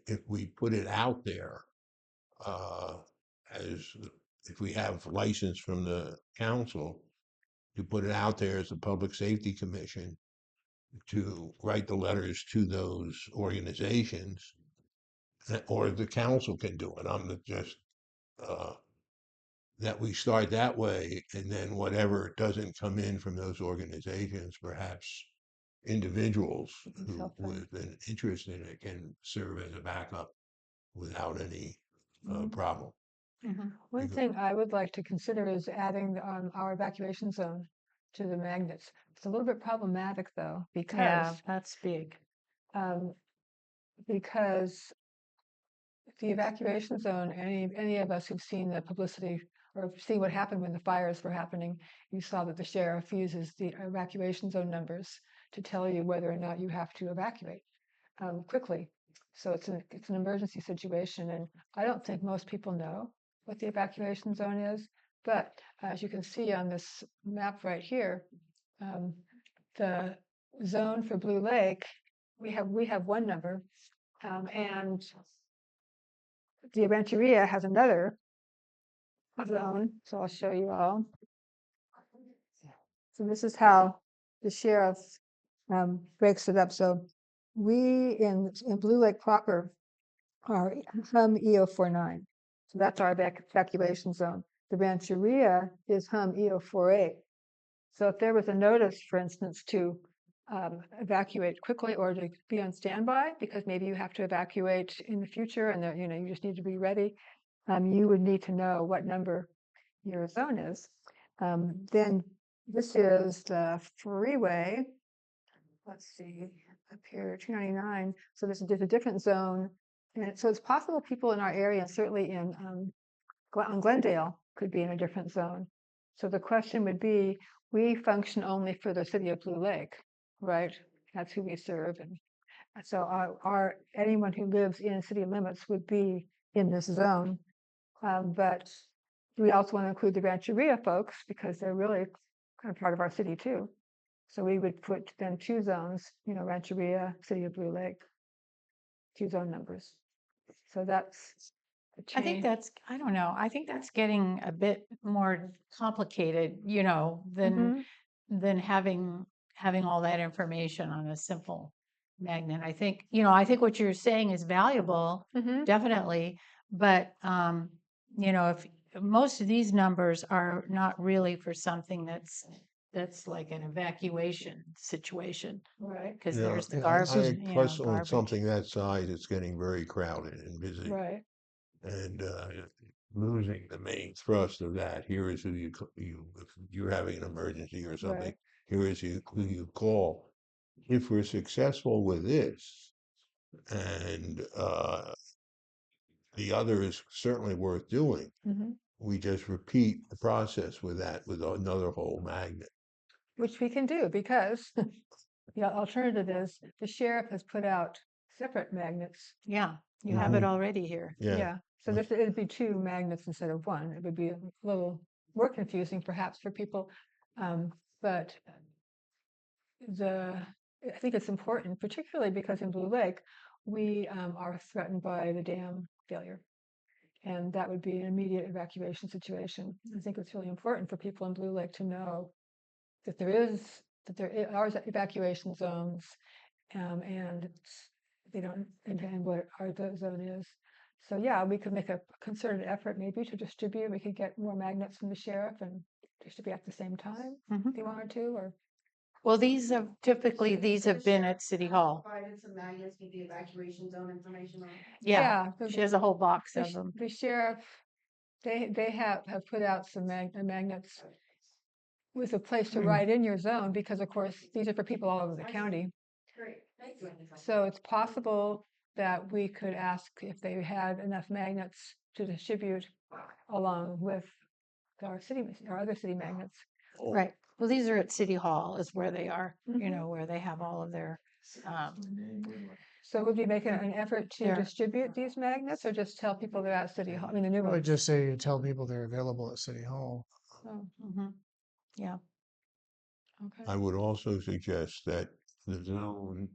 if we put it out there, as if we have license from the council to put it out there as a public safety commission to write the letters to those organizations, or the council can do it. I'm not just that we start that way, and then whatever doesn't come in from those organizations, perhaps individuals who Self-funded. with an interest in it can serve as a backup without any Mhm. problem. Mhm. One Because- thing I would like to consider is adding our evacuation zone to the magnets. It's a little bit problematic though, Yeah, because that's big. um, because the evacuation zone, any of us who've seen the publicity or seen what happened when the fires were happening, you saw that the sheriff uses the evacuation zone numbers to tell you whether or not you have to evacuate quickly. So it's an emergency situation, and I don't think most people know what the evacuation zone is. But as you can see on this map right here, the zone for Blue Lake, we have one number, and the Rancheria has another zone. So I'll show you all. So this is how the sheriff breaks it up. So we in Blue Lake proper are hum EO49. So that's our evacuation zone. The Rancheria is hum EO48. So if there was a notice, for instance, to evacuate quickly or to be on standby, because maybe you have to evacuate in the future and you just need to be ready, you would need to know what number your zone is. Then this is the freeway. Let's see, up here, 299. So this is just a different zone. And so it's possible people in our area, and certainly in Glendale, could be in a different zone. So the question would be, we function only for the city of Blue Lake, right? That's who we serve. And so our anyone who lives in city limits would be in this zone. But we also want to include the Rancheria folks because they're really kind of part of our city too. So we would put then 2 zones, Rancheria, City of Blue Lake, 2 zone numbers. So that's a I think change. I don't know. I think that's getting a bit more complicated, than Mhm. than having all that information on a simple magnet. I think what you're saying is valuable, Mhm. definitely, but if most of these numbers are not really for something that's like an evacuation situation, Right, because Yeah, there's the yeah, garbage, plus on garbage. something that size, it's getting very crowded and busy. right. And losing the main thrust of that. Here is who if you're having an emergency or something, Right. here is who you call. If we're successful with this, and the other is certainly worth doing. Mhm. We just repeat the process with that, with another whole magnet. Which we can do because the alternative is the sheriff has put out separate magnets. Yeah, you have it Mhm. already here. Yeah. Yeah, so Right. this, it'd be two magnets instead of one. It would be a little more confusing perhaps for people. But the, I think it's important, particularly because in Blue Lake, we are threatened by the dam failure. And that would be an immediate evacuation situation. I think it's really important for people in Blue Lake to know that there are evacuation zones, and they don't, and what our zone is. So yeah, we could make a concerted effort maybe to distribute. We could get more magnets from the sheriff and distribute at the same time Mhm. if you wanted to, or Well, these have typically, these have been at City Hall. Provided some magnets with the evacuation zone information on. Yeah, the- she has a whole box the, of them. the sheriff, they have put out some magnets with a place to Mm. write in your zone, because of course, these are for people all over the county. Great, thank you. So it's possible that we could ask if they had enough magnets to distribute along with our other city magnets. Right. Well, these are at City Hall is where they are, you Mhm. know, where they have all of their, um, So would we make an effort to There. distribute these magnets, or just tell people they're at City Hall? I mean, the new I would ones. just say you tell people they're available at City Hall. Oh, mhm. Yeah. okay. I would also suggest that the zone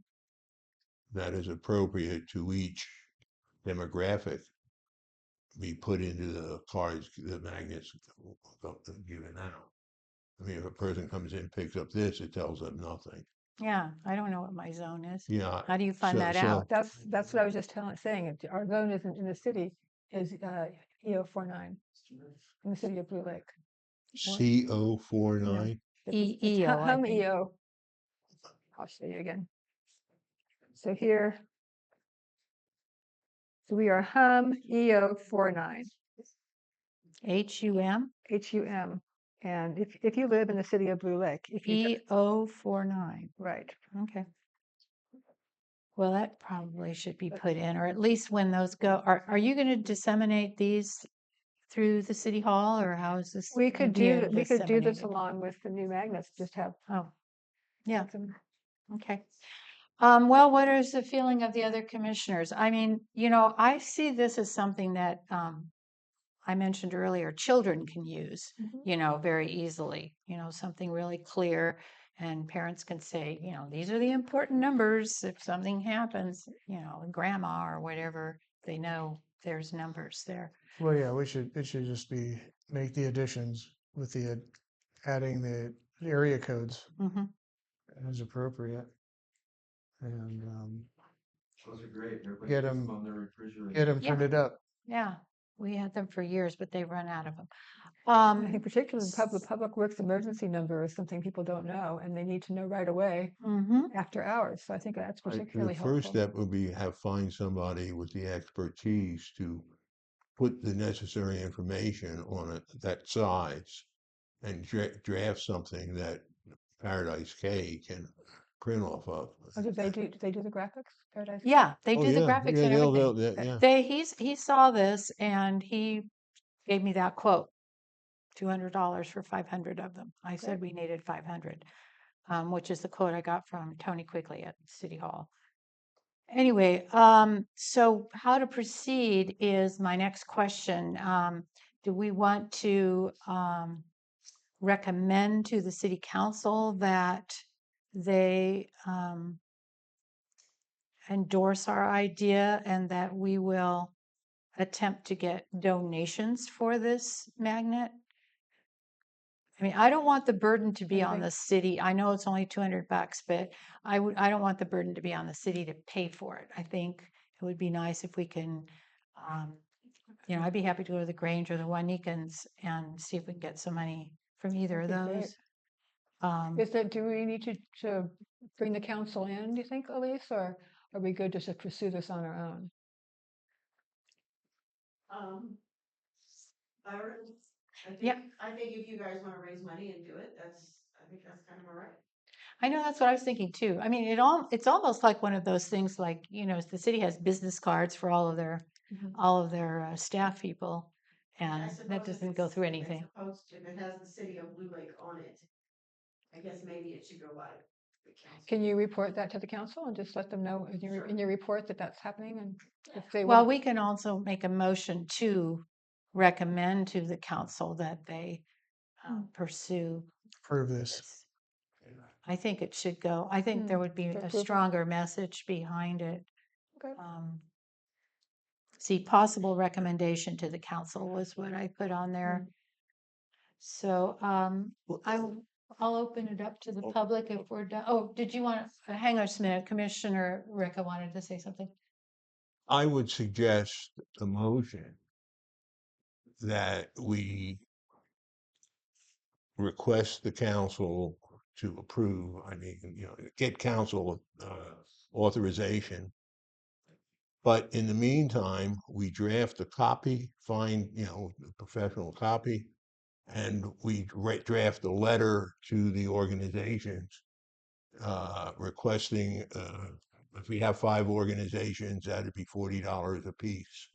that is appropriate to each demographic be put into the cards, the magnets given out. I mean, if a person comes in, picks up this, it tells them nothing. Yeah. I don't know what my zone is. Yeah. How do you find so- that so- out? That's what I was just saying. Our zone isn't in the city, is EO 49 in the city of Blue Lake. CO49. It's EO, I Hum think. EO. I'll show you again. So here, so we are Hum EO 49, HUM HUM. And if you live in the city of Blue Lake, if you, EO49. right, Okay. Well, that probably should be put in, or at least when those go, are you going to disseminate these through the City Hall, or how is this? we could being do this disseminated? along with the new magnets, just have Oh, yeah. some. Okay. Well, what is the feeling of the other commissioners? I mean, you know, I see this as something that I mentioned earlier, children can use, Mhm. you know, very easily, you know, something really clear. And parents can say, you know, these are the important numbers. If something happens, you know, grandma or whatever, they know there's numbers there. Well, yeah, it should just be, make the additions with the, adding the area codes Hmm. as appropriate. And, Those are great. Everybody Get gets 'em- on their refrigerator. get them Yeah. printed up. Yeah. We had them for years, but they run out of them. I think particularly the public works emergency number is something people don't know, and they need to know right away Mhm. after hours. So I think that's The particularly first helpful. step would be find somebody with the expertise to put the necessary information on it that size and draft something that Paradise K can print off of. Oh, do they do the graphics? Paradise? Yeah, they Oh, do the yeah, graphics yeah, and everything. yeah. He saw this and he gave me that quote, $200 for 500 of them. I said we needed 500, which is the quote I got from Tony Quigley at City Hall. Anyway, so how to proceed is my next question. Do we want to recommend to the city council that they endorse our idea and that we will attempt to get donations for this magnet? I mean, I don't want the burden to be on the city. I know it's only $200, but I don't want the burden to be on the city to pay for it. I think it would be nice if we can, you know, I'd be happy to go to the Grange or the Wanikins and see if we can get some money from either of That'd be great. those. Do we need to bring the council in, do you think, Elise, or are we good just to pursue this on our own? Yeah. I think if you guys want to raise money and do it, I think that's kind of all right. I know that's what I was thinking too. I mean, it's almost like one of those things like, you know, the city has business cards for all of their Mhm. all of their staff people, I and suppose that if doesn't go it's- through I anything. suppose if it has the city of Blue Lake on it, I guess maybe it should go by the council. Can you report that to the council and just let them know in your report that that's happening? And if they Well, want, we can also make a motion to recommend to the council that they pursue Prove this. this. I think it should go. I think there would be for a approval. stronger message behind it. Okay. See, possible recommendation to the council was what I put on there. So I'll open it up to the public if we're done. Oh, did you want to hang on a minute? Commissioner Ricca wanted to say something. I would suggest a motion that we request the council to approve, I mean, get council authorization. But in the meantime, we draft a copy, find, a professional copy, and we draft a letter to the organizations requesting, if we have 5 organizations, that'd be $40 a piece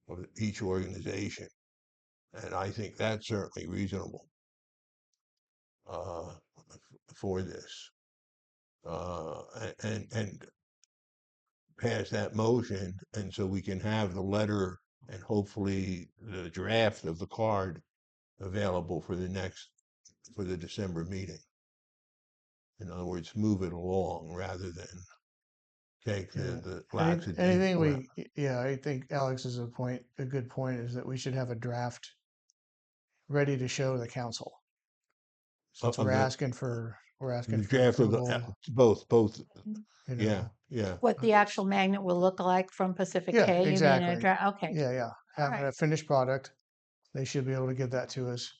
of each organization. And I think that's certainly reasonable for this. And pass that motion, and so we can have the letter and hopefully the draft of the card available for the December meeting. In other words, move it along rather than take the laxity. Anything I think Alex is a good point is that we should have a draft ready to show the council. Since Of we're the- asking for the draft of approval, both. you know. Yeah. What the actual magnet will look like from Pacific Yeah, K? You mean exactly. okay. Yeah. Have right. a finished product. They should be able to give that to us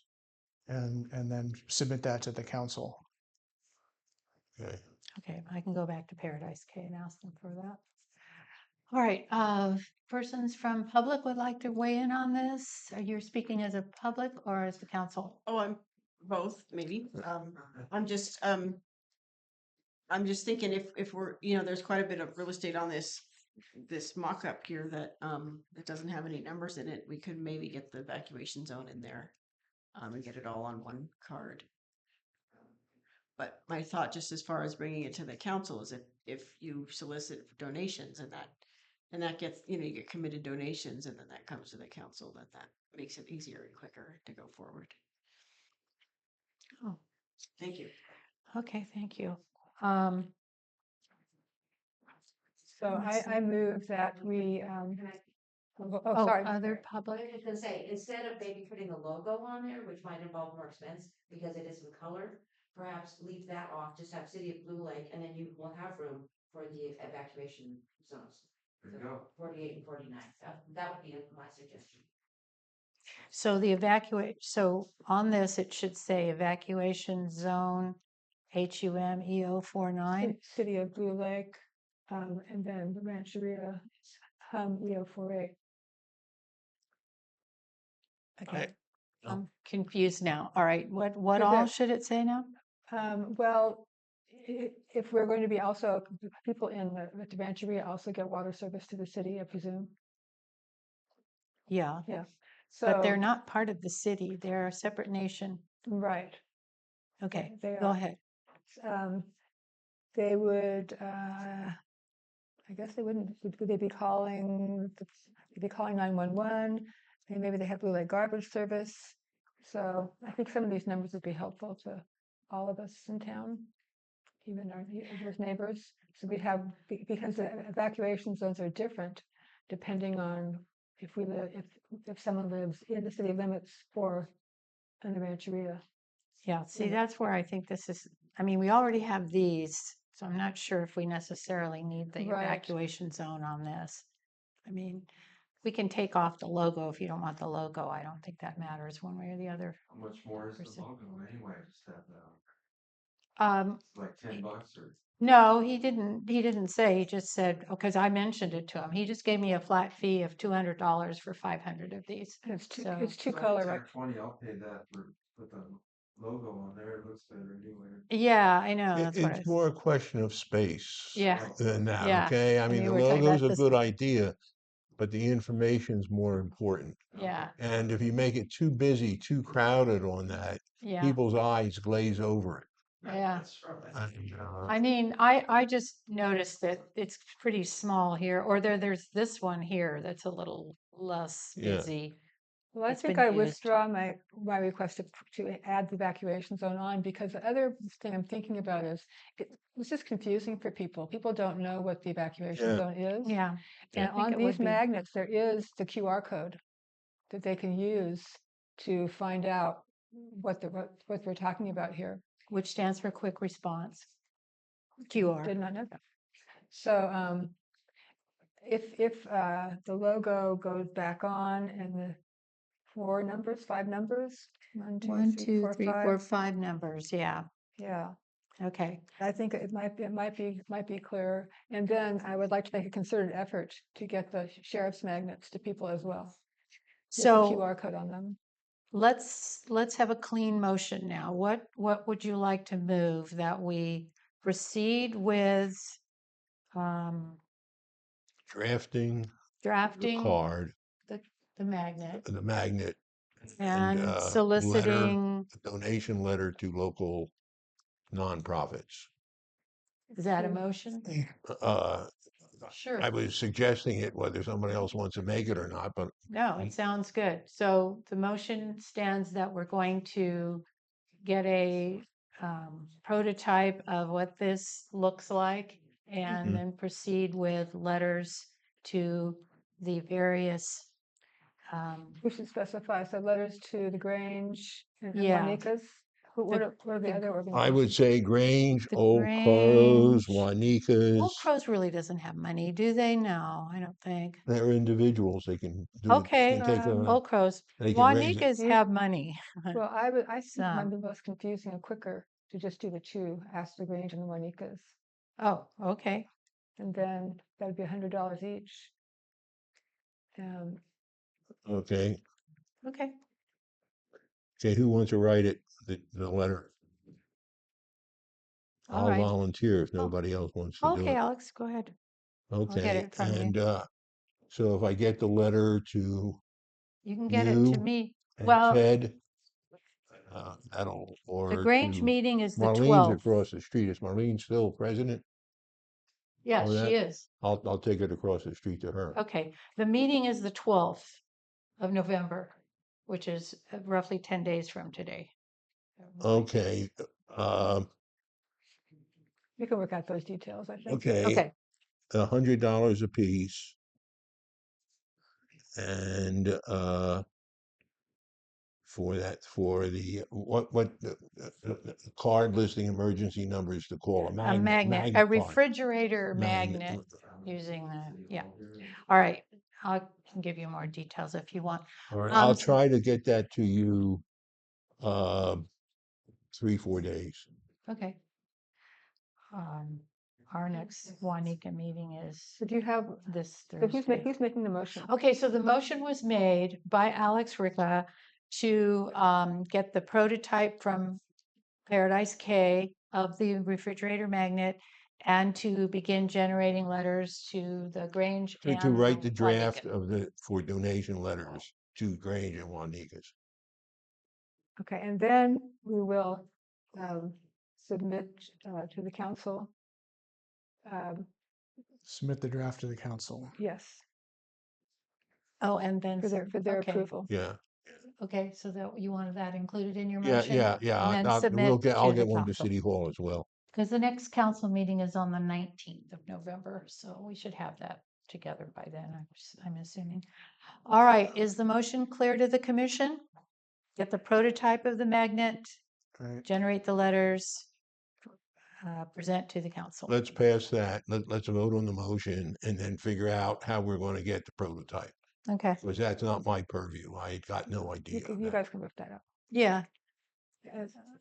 and then submit that to the council. Okay. Okay, I can go back to Paradise K and ask them for that. All right, persons from public would like to weigh in on this. Are you speaking as a public or as the council? Oh, I'm both, maybe. I'm just thinking if we're, there's quite a bit of real estate on this mock-up here that doesn't have any numbers in it, we could maybe get the evacuation zone in there and get it all on one card. But my thought, just as far as bringing it to the council, is if you solicit donations and that gets, you get committed donations and then that comes to the council, that makes it easier and quicker to go forward. Oh. Thank you. Okay, thank you. So I move that we, sorry. Other I public? was gonna say, instead of maybe putting a logo on there, which might involve more expense because it isn't colored, perhaps leave that off, just have City of Blue Lake, and then you will have room for the evacuation zones. There you go. 48 and 49. That would be my suggestion. So so on this, it should say evacuation zone HUM EO49. City of Blue Lake, and then the Rancheria, EO48. Okay, I'm confused now. All right, what Is all it- should it say now? Well, if we're going to be also, people in the Rancheria also get water service to the city, I presume. Yeah, So, but they're not part of the city. They're a separate nation. right. Okay, They go are. ahead. They would, I guess they wouldn't, would they be calling, they'd be calling 911, and maybe they have Blue Lake garbage service. So I think some of these numbers would be helpful to all of us in town, even our neighbors. So we have, because the evacuation zones are different depending on if we live, if someone lives in the city limits or in the Rancheria. Yeah, see, Yeah. that's where I think this is, I mean, we already have these, so I'm not sure if we necessarily need the Right. evacuation zone on this. I mean, we can take off the logo if you don't want the logo. I don't think that matters one way or the other. How much more is the Percent. logo anyway? Just have that. It's like $10 or. No, he didn't say, he just said, because I mentioned it to him. He just gave me a flat fee of $200 for 500 of these. And it's two, So- it's two It's like color, 10 right? or 20, I'll pay that for, put the logo on there. It looks better anyway. Yeah, I know, that's what I It's more a question of space Yeah. than that, Yeah. okay? I mean, mean, the we're talking about logo's a this- good idea, but the information's more important. Yeah, And if you make it too busy, too crowded on that, yeah, people's eyes glaze over it. yeah. And, I mean, I just noticed that it's pretty small here, or there's this one here that's a little less Yeah. busy. Well, I It's think been I used. withdraw my request to add the evacuation zone on, because the other thing I'm thinking about is it's just confusing for people. People don't know what the evacuation Yeah. zone is. Yeah, And I think on it would these be. magnets, there is the QR code that they can use to find out what we're talking about here. Which stands for quick response. QR. Did not know that. So if the logo goes back on and the five numbers, 1, 2, 3, 4, 5 numbers. Yeah. yeah. Okay. I think it might be clearer. And then I would like to make a concerted effort to get the sheriff's magnets to people as well. With the So QR code on them. let's have a clean motion now. What would you like to move? That we proceed with Drafting the drafting card, the magnet the magnet, and letter, soliciting. a donation letter to local nonprofits. Is that a motion? Uh, Sure. I was suggesting it, whether somebody else wants to make it or not, but No, it sounds good. So the motion stands that we're going to get a prototype of what this looks like and Mhm. then proceed with letters to the various, We should specify, so letters to the Grange and Yeah. Juanitas. What are the other organizations? I would say Grange, The Old Crows, Grange. Juanitas, Old Crows really doesn't have money, do they? No, I don't think. they're individuals. They can do, Okay, can take Old Crows. they can raise it. Juanitas You- have money. Well, I think it might Some. be most confusing and quicker to just do the two, ask the Grange and the Juanitas. Oh, okay. And then that'd be $100 each. Okay. Okay. Okay, who wants to write it, the letter? All I'll right. volunteer if Oh. nobody else wants to do Okay, it. Alex, go ahead. get Okay, it from you. and so if I get the letter to You can get it to you me. and Well, Ted, the or Grange to meeting is the Marlene's 12th. across the street. Is Marlene still president? Yes, or she is. I'll take it across the street to her. Okay, the meeting is the 12th of November, which is roughly 10 days from today. Okay, We can work out those details, I think. okay, Okay, $100 a piece. And for the the card listing emergency numbers to call a a magnet magnet, a card. refrigerator Magnet. magnet using yeah. All right, I can give you more details if you want. All right, I'll Um, try to get that to you 3-4 days. Okay. Our next Wanika meeting is So do you have, this so Thursday. who's making the motion? Okay, so the motion was made by Alex Ricca to get the prototype from Paradise K of the refrigerator magnet and to begin generating letters to the Grange and To write the draft Wanika. for donation letters to Grange and Juanitas. Okay, and then we will submit to the council. Submit the draft to the council. Yes, Oh, and then for their okay. approval. Yeah, Okay, so that you wanted that included in your yeah, motion? yeah, yeah. And then I'll submit get to the one to council. City Hall as well. Because the next council meeting is on the 19th of November, so we should have that together by then, I'm assuming. All right, is the motion clear to the commission? Get the prototype of the magnet, Right. generate the letters, present to the council. Let's pass that. Let's vote on the motion and then figure out how we're going to get the prototype. Okay, Because that's not my purview. I got no idea. on You that. guys can look that up. yeah,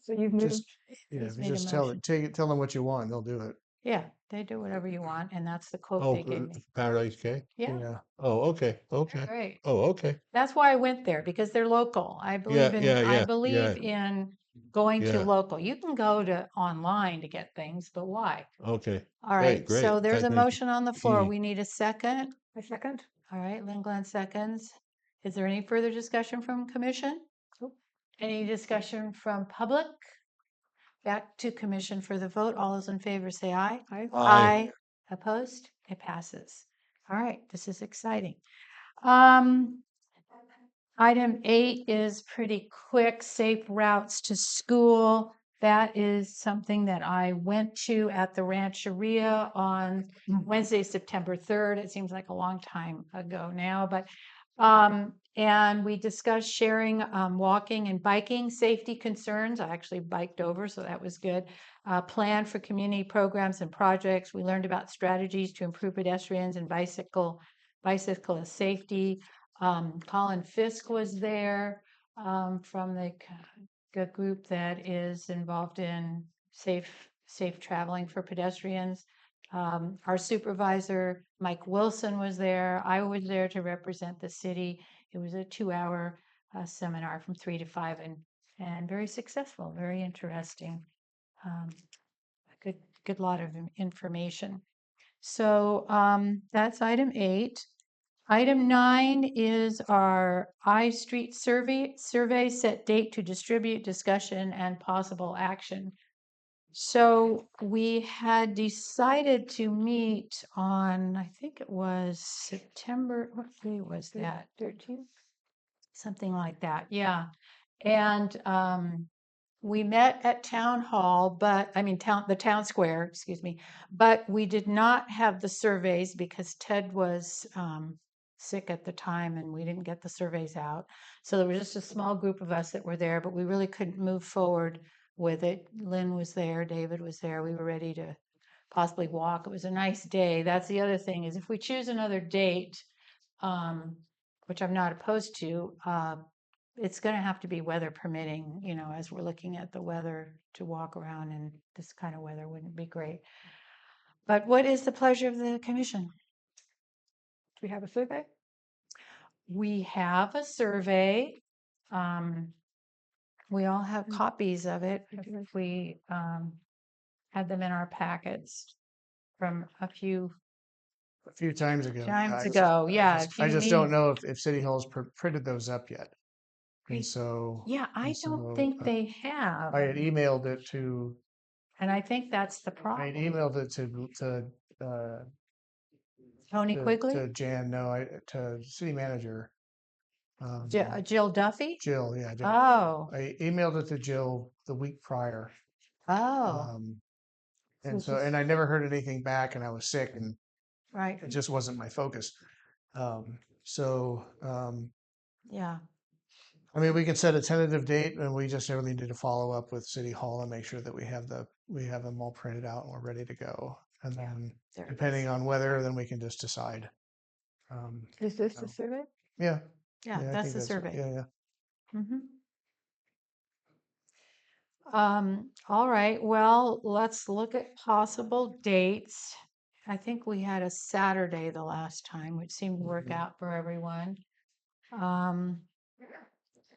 So you've moved, Just, yeah, He's if you made a just tell motion. tell them what you want, they'll do it. yeah, they do whatever you want, and that's the quote Oh, they gave me. Paradise K? Yeah, Yeah. Oh, okay, okay. great. Oh, okay. That's why I went there, because they're local. I believe yeah, I yeah, believe in going to Yeah. local. You can go to online to get things, but why? Okay. All right, Great, so great. there's That a makes it motion on the floor. easy. We need a second. a second? All right, Lynn Glenn seconds. Is there any further discussion from commission? Any discussion from public? Back to commission for the vote. All those in favor say aye. Aye. Opposed? It passes. All right, this is exciting. Um, Item 8 is pretty quick, safe routes to school. That is something that I went to at the Rancheria on Wednesday, September 3rd. It seems like a long time ago now, but and we discussed sharing walking and biking safety concerns. I actually biked over, so that was good. Plan for community programs and projects. We learned about strategies to improve pedestrians and bicyclist safety. Colin Fisk was there from the group that is involved in safe traveling for pedestrians. Our supervisor, Mike Wilson, was there. I was there to represent the city. It was a 2-hour seminar from 3 to 5 and very successful, very interesting. A good lot of information. So that's item 8. Item 9 is our iStreet survey set date to distribute, discussion, and possible action. So we had decided to meet on, I think it was September, what day was that? 13th. Something like that, yeah. And we met at town hall, the town square, excuse me, but we did not have the surveys because Ted was sick at the time and we didn't get the surveys out. So there was just a small group of us that were there, but we really couldn't move forward with it. Lynn was there, David was there. We were ready to possibly walk. It was a nice day. That's the other thing is if we choose another date, which I'm not opposed to, it's going to have to be weather permitting, as we're looking at the weather to walk around in this kind of weather wouldn't be great. But what is the pleasure of the commission? Do we have a survey? We have a survey. We all have copies of it. We had them in our packets from a few times ago. times ago. Yeah. I if you just need- don't know if City Hall's printed those up yet. I- And so Yeah, I and don't so, think they have. I had emailed it to, And I think that's the I problem. had emailed it to Tony Quigley? to Jan, no, to city manager. Jill Duffy? Jill, yeah. Jill. Oh, I emailed it to Jill the week prior. oh, And it's so, and I never heard anything back and I was sick and right. it just wasn't my focus. Yeah. I mean, we can set a tentative date and we just really need to follow up with City Hall and make sure that we have them all printed out and we're ready to go. And then There it depending is. on weather, then we can just decide. Is this No. the survey? Yeah. Yeah, I that's think the survey. Yeah. All right. Well, let's look at possible dates. I think we had a Saturday the last time, which seemed to work out for everyone.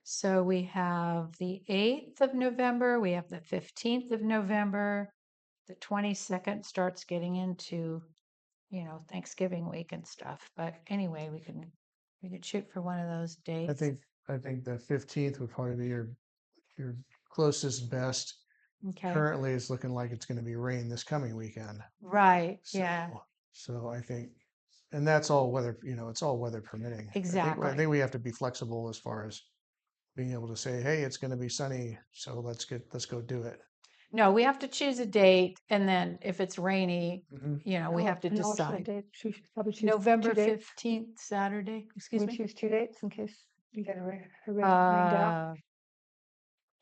So we have the 8th of November, we have the 15th of November, the 22nd starts getting into, Thanksgiving week and stuff. But anyway, we could shoot for one of those dates. I think the 15th would probably be your closest best. Okay. Currently, it's looking like it's going to be rain this coming weekend. Right. So, Yeah. So I think, and that's all weather, it's all weather permitting. Exactly. I think we have to be flexible as far as being able to say, hey, it's going to be sunny, so let's go do it. No, we have to choose a date, and then if it's rainy, we have to An alternate decide. date. Should we probably choose November 2 dates? 15th, Saturday, Can excuse we me. choose 2 dates in case we get rained out?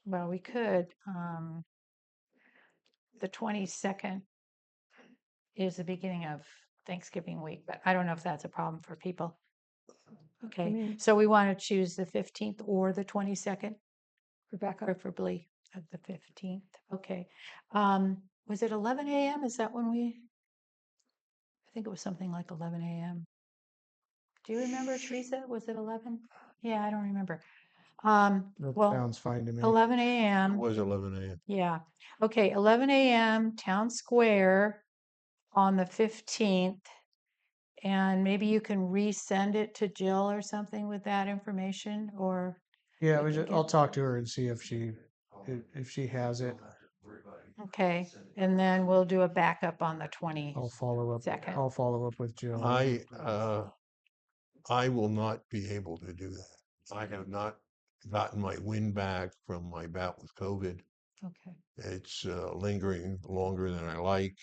Well, we could. The 22nd is the beginning of Thanksgiving week, but I don't know if that's a problem for people. Okay, mean- so we want to choose the 15th or the 22nd, Rebecca? preferably at the 15th. Okay. Was it 11 a.m.? Is that when I think it was something like 11 a.m. Do you remember, Teresa? Was it 11? Yeah, I don't remember. That Well, sounds fine to me. 11 It a.m. was 11 a.m. Yeah. Okay, 11 a.m. Town Square on the 15th. And maybe you can resend it to Jill or something with that information, or Yeah, we can I'll get, talk to her and see if if she has it. okay. And then we'll do a backup on the I'll follow up. 22nd. I'll follow up with Jill. I will not be able to do that. I have not gotten my wind back from my bout with COVID. Okay. It's lingering longer than I like.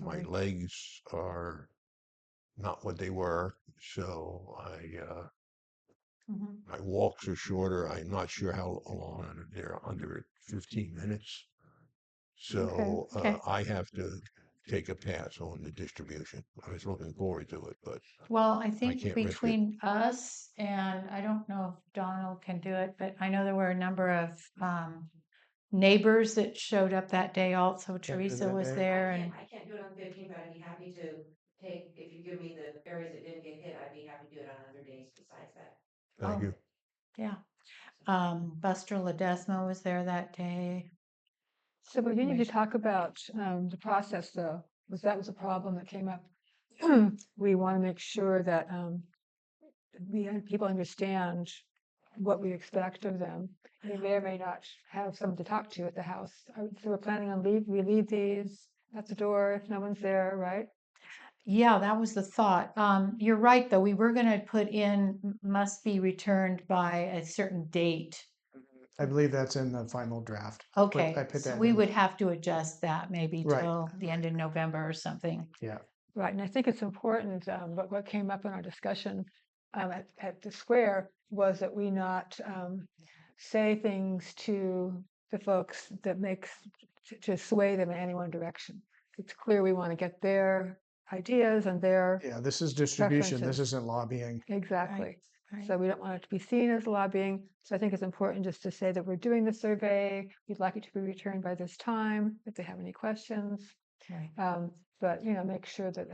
My Sorry. legs are not what they were, so Mhm. my walks are shorter. I'm not sure how long they're under 15 minutes. So Okay. I have to take a pass on the distribution. I was looking forward to it, but Well, I think can't risk it. between us and I don't know if Donald can do it, but I know there were a number of neighbors that showed up that day also. do Teresa that was day? there and I can't do it on the 15th, but I'd be happy to take, if you give me the areas that didn't get hit, I'd be happy to do it on other days besides that. thank Oh. you. yeah. Buster Ledesma was there that day. So we need to Information. talk about the process though, because that was a problem that came up. We want to make sure that people understand what we expect of them. They may or may not have someone to talk to at the house. So we're planning on we leave these at the door if no one's there, right? Yeah, that was the thought. You're right, though. We were going to put in must be returned by a certain date. I believe that's in the final draft. Okay, I put so that we in. would have to adjust that maybe Right. till the end of November or something. Yeah. Right, and I think it's important, but what came up in our discussion at the square was that we not say things to the folks that makes to sway them in any one direction. It's clear we want to get their ideas and their Yeah, this is distribution. This preferences. isn't lobbying. Exactly. Right. So we don't want it to be seen as lobbying. So I think it's important just to say that we're doing the survey. We'd like it to be returned by this time if they have any questions. Okay. But make sure that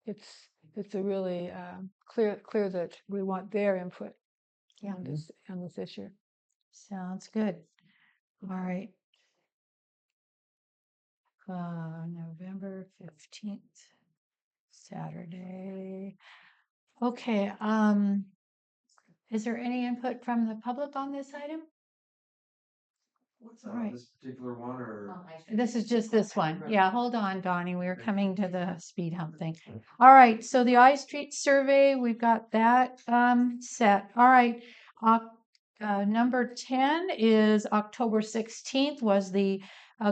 it's a really clear that we want their input Yeah. on this issue. Sounds good. All right. November 15th, Saturday. Okay. Is there any input from the public on this item? What's All right. this particular one or? This is just this one. Yeah, hold on, Donnie. We're coming to the speed hump thing. All right, so the I Street survey, we've got that set. All right. Number 10 is October 16th was the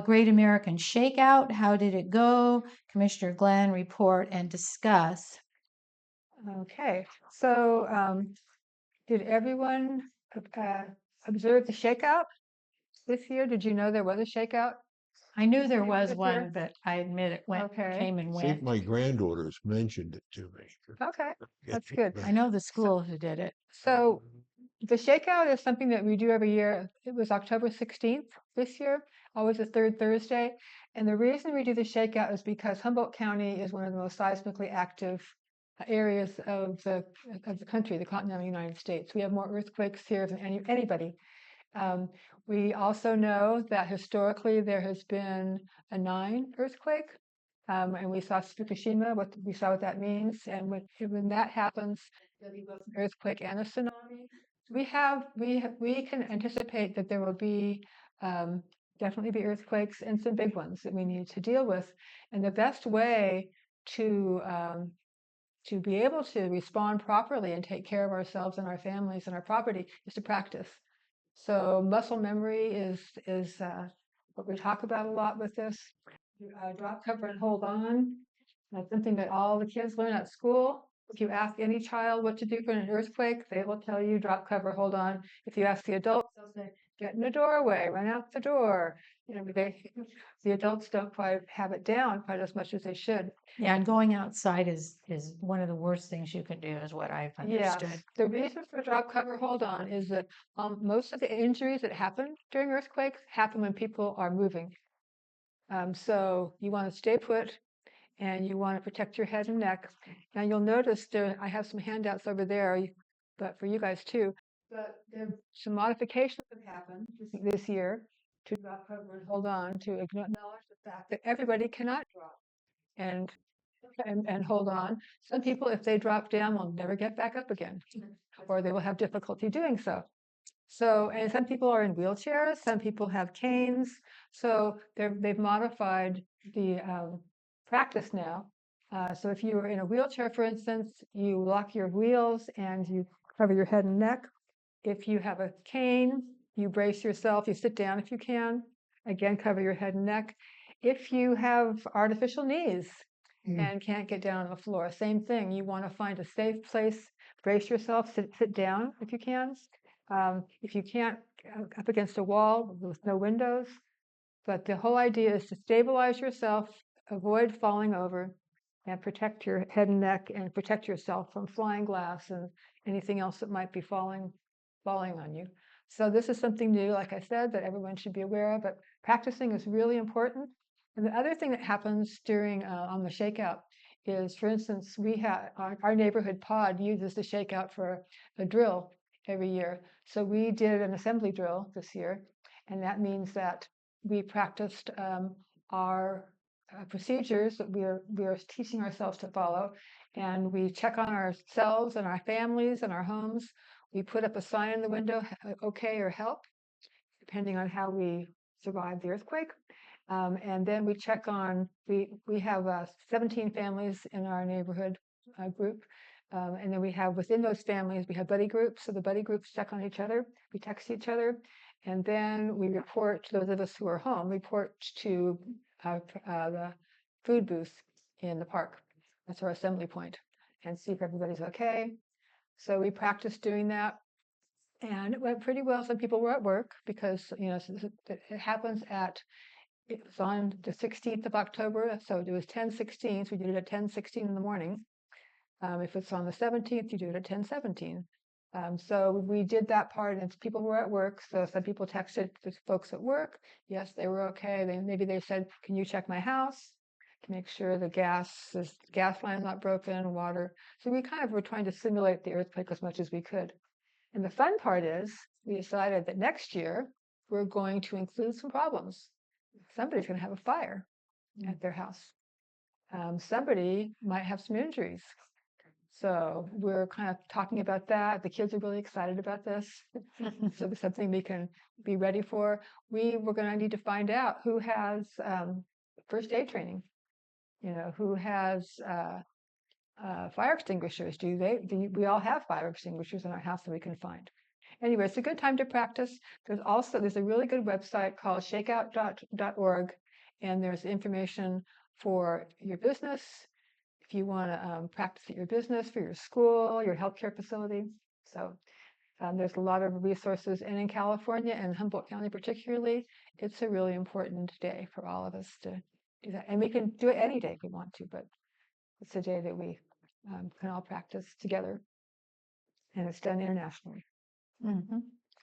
Great American Shakeout. How did it go? Commissioner Glenn, report and discuss. Okay, so did everyone observe the shakeout this year? Did you know there was a shakeout? I knew there was This one, year? but I admit it Okay. came and I think went. my granddaughters mentioned it to me. Okay, that's good. I know the school who did it. So the shakeout is something that we do every year. It was October 16th this year, always the third Thursday. And the reason we do the shakeout is because Humboldt County is one of the most seismically active areas of the country, the continental United States. We have more earthquakes here than anybody. We also know that historically there has been a 9 earthquake. And we saw Fukushima, we saw what that means. And when that happens, there'll be both an earthquake and a tsunami. We can anticipate that there will be definitely be earthquakes and some big ones that we need to deal with. And the best way to be able to respond properly and take care of ourselves and our families and our property is to practice. So muscle memory is what we talk about a lot with this. Drop, cover, and hold on. That's something that all the kids learn at school. If you ask any child what to do for an earthquake, they will tell you drop, cover, hold on. If you ask the adults, they'll say get in the doorway, run out the door. The adults don't quite have it down quite as much as they should. Yeah, and going outside is one of the worst things you can do, is what I've Yes, understood. the reason for drop, cover, hold on is that most of the injuries that happen during earthquakes happen when people are moving. So you want to stay put and you want to protect your head and neck. Now you'll notice I have some handouts over there, but for you guys too. But there are some modifications that happened this year to drop, cover, and hold on to acknowledge the fact that everybody cannot drop. And and hold on. Some people, if they drop down, will never get back up again, or they will have difficulty doing so. So, and some people are in wheelchairs, some people have canes. So they've modified the practice now. So if you are in a wheelchair, for instance, you lock your wheels and you cover your head and neck. If you have a cane, you brace yourself, you sit down if you can. Again, cover your head and neck. If you have artificial knees and can't get down on the floor, same thing. You want to find a safe place, brace yourself, sit down if you can. If you can't, up against a wall with no windows. But the whole idea is to stabilize yourself, avoid falling over, and protect your head and neck, and protect yourself from flying glass and anything else that might be falling on you. So this is something new, like I said, that everyone should be aware of, but practicing is really important. And the other thing that happens during on the shakeout is, for instance, we have our neighborhood pod uses the shakeout for a drill every year. So we did an assembly drill this year, and that means that we practiced our procedures that we are teaching ourselves to follow, and we check on ourselves and our families and our homes. We put up a sign in the window, okay or help, depending on how we survived the earthquake. And then we check on, we have 17 families in our neighborhood group. And then we have, within those families, we have buddy groups. So the buddy groups check on each other, we text each other, and then we report, those of us who are home, report to the food booth in the park. That's our assembly point, and see if everybody's okay. So we practiced doing that, and it went pretty well. Some people were at work because, you know, it happens it was on the 16th of October, so it was 10:16, so we did it at 10:16 in the morning. If it's on the 17th, you do it at 10:17. So we did that part, and people were at work. So some people texted the folks at work. Yes, they were okay. Maybe they said, "Can you check my house to make sure the gas line's not broken, water?" So we kind of were trying to simulate the earthquake as much as we could. And the fun part is, we decided that next year we're going to include some problems. Somebody's going to have a fire at their house. Somebody might have some injuries. So we're kind of talking about that. The kids are really excited about this. So it's something we can be ready for. We're going to need to find out who has first aid training, you know, who has fire extinguishers. We all have fire extinguishers in our house that we can find. Anyway, it's a good time to practice. There's a really good website called shakeout.org, and there's information for your business, if you want to practice at your business, for your school, your healthcare facility. So there's a lot of resources. And in California and Humboldt County particularly, it's a really important day for all of us to do that. And we can do it any day if we want to, but it's a day that we can all practice together. And it's done internationally.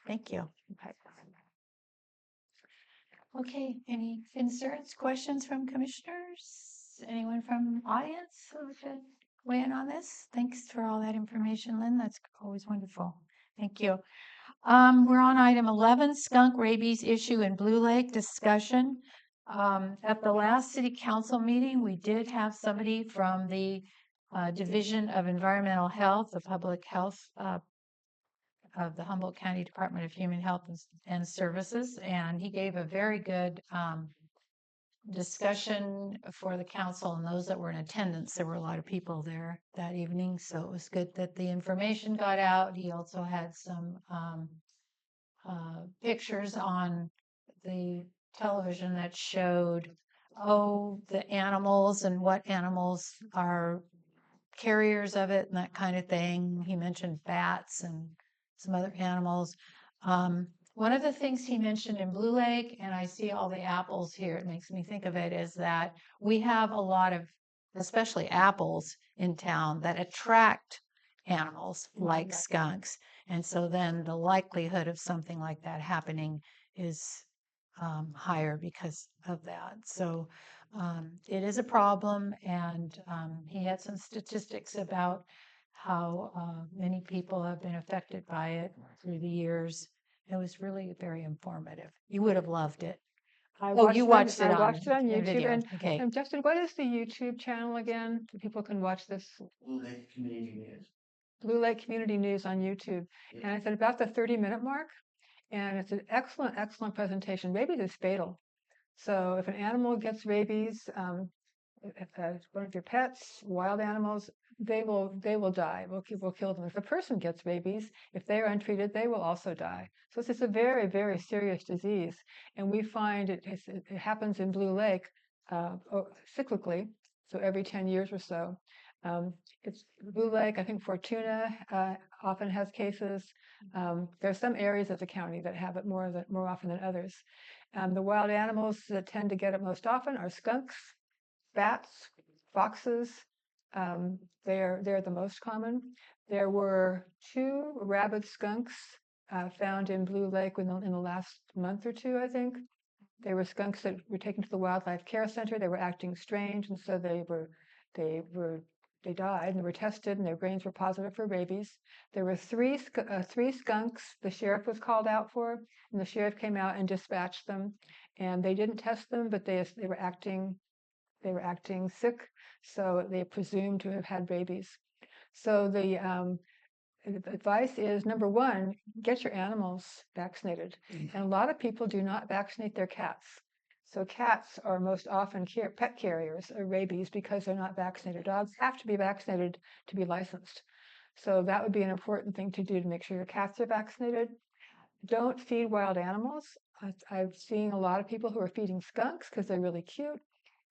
Thank you. Okay, any concerns, questions from commissioners? Anyone from audience who should weigh in on this? Thanks for all that information, Lynn. That's always wonderful. Thank you. We're on item 11, skunk rabies issue in Blue Lake discussion. At the last city council meeting, we did have somebody from the Division of Environmental Health, the Public Health of the Humboldt County Department of Human Health and Services, and he gave a very good discussion for the council and those that were in attendance. There were a lot of people there that evening, so it was good that the information got out. He also had some pictures on the television that showed, the animals and what animals are carriers of it and that kind of thing. He mentioned bats and some other animals. One of the things he mentioned in Blue Lake, and I see all the apples here, it makes me think of it, is that we have a lot of, especially apples in town, that attract animals like skunks. And so then the likelihood of something like that happening is higher because of that. So it is a problem, and he had some statistics about how many people have been affected by it through the years. It was really very informative. You would have loved it. Oh, you watched it I on watched it on the YouTube. video. Okay. And Justin, what is the YouTube channel again? So people can watch this. Blue Lake Community News. Blue Lake Community News on YouTube. And it's at about the 30-minute mark. And it's an excellent, excellent presentation. Rabies is fatal. So if an animal gets rabies, if one of your pets, wild animals, they will die. We'll kill them. If a person gets rabies, if they are untreated, they will also die. So it's a very, very serious disease. And we find it happens in Blue Lake cyclically, so every 10 years or so. It's Blue Lake, I think Fortuna often has cases. There are some areas of the county that have it more often than others. The wild animals that tend to get it most often are skunks, bats, foxes. They're the most common. There were 2 rabid skunks found in Blue Lake in the last month or 2, I think. They were skunks that were taken to the Wildlife Care Center. They were acting strange, and so they died, and they were tested, and their brains were positive for rabies. There were 3 skunks the sheriff was called out for, and the sheriff came out and dispatched them. And they didn't test them, but they were acting sick, so they presumed to have had rabies. So the advice is, number 1, get your animals vaccinated. And a lot of people do not vaccinate their cats. So cats are most often pet carriers of rabies because they're not vaccinated. Dogs have to be vaccinated to be licensed. So that would be an important thing to do to make sure your cats are vaccinated. Don't feed wild animals. I've seen a lot of people who are feeding skunks because they're really cute,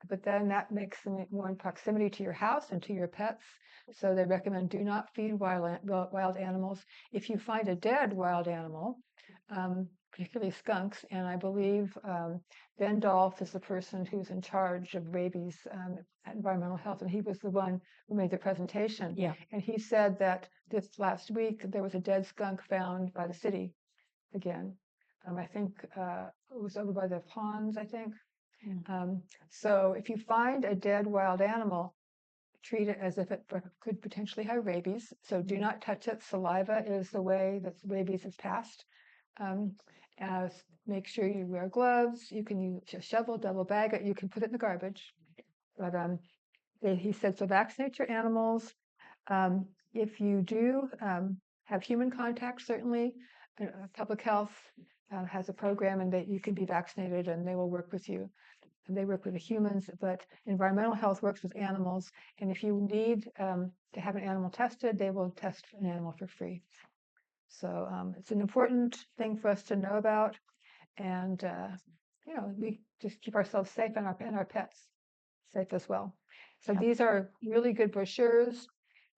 but then that makes them more in proximity to your house and to your pets. So they recommend do not feed wild animals. If you find a dead wild animal, particularly skunks, and I believe Ben Dolph is the person who's in charge of rabies at Environmental Health, and he was the one who made the presentation. Yeah. And he said that this last week there was a dead skunk found by the city again. I think it was over by the ponds, I think. So if you find a dead wild animal, treat it as if it could potentially have rabies. So do not touch it. Saliva is the way that rabies is passed. Make sure you wear gloves. You can use a shovel, double bag it. You can put it in the garbage. But he said, so vaccinate your animals. If you do have human contact, certainly public health has a program and that you can be vaccinated and they will work with you. And they work with the humans, but environmental health works with animals. And if you need to have an animal tested, they will test an animal for free. So it's an important thing for us to know about. And, we just keep ourselves safe and our pets safe as well. So these are really good brochures.